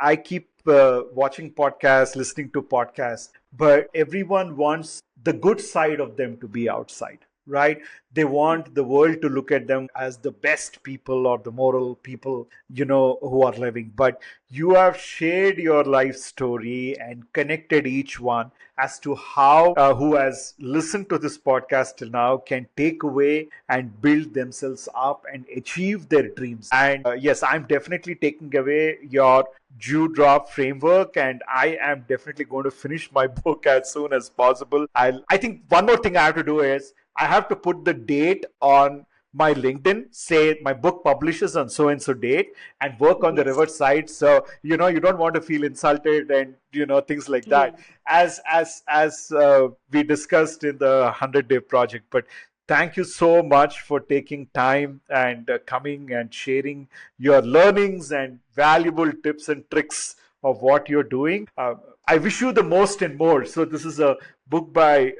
I keep watching podcasts, listening to podcasts, but everyone wants the good side of them to be outside, right? They want the world to look at them as the best people or the moral people, who are living. But you have shared your life story and connected each one as to how who has listened to this podcast till now can take away and build themselves up and achieve their dreams. And yes, I'm definitely taking away your dewdrop framework, and I am definitely going to finish my book as soon as possible. I think one more thing I have to do is I have to put the date on my LinkedIn, say my book publishes on so and so date, and work on the Yes. reverse side. So you don't want to feel insulted and things like Yeah. that. As we discussed in the 100-day project. But thank you so much for taking time and coming and sharing your learnings and valuable tips and tricks of what you're doing. I wish you the most and more. So this is a book by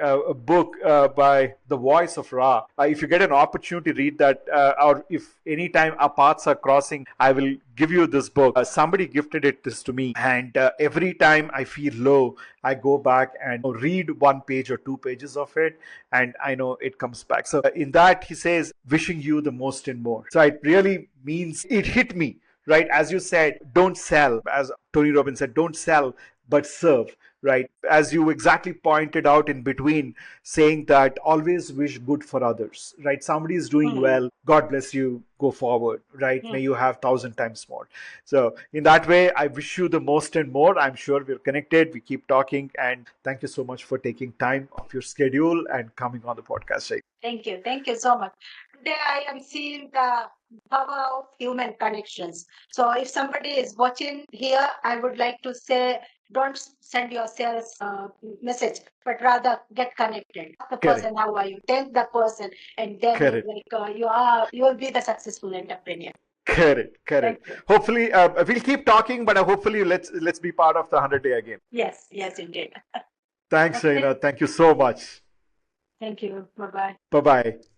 the voice of Ra. If you get an opportunity, read that, or if anytime our paths are crossing, I will give you this book. Somebody gifted this to me, and every time I feel low, I go back and read 1 page or 2 pages of it, and I know it comes back. So in that, he says, "Wishing you the most and more." So it really means it hit me. Right, as you said, don't sell. As Tony Robbins said, don't sell, but serve, right? As you exactly pointed out in between, saying that always wish good for others, right? Somebody is doing Mm. well, God bless you, go forward, right? May Mm. you have 1,000 times more. So, in that way, I wish you the most and more. I'm sure we're connected, we keep talking, and thank you so much for taking time off your schedule and coming on the podcast. Thank you. Thank you so much. Today I am seeing the power of human connections. So if somebody is watching here, I would like to say, don't send your sales message, but rather get connected. Ask the Correct, person, how are you? Thank the person, and then correct. you will be the successful entrepreneur. Correct, Thank correct. you. Hopefully, we'll keep talking, but hopefully, let's be part of the 100-day again. Yes, yes, indeed. Thanks, Okay. Shaina. Thank you so much. Thank you. Bye bye. Bye bye.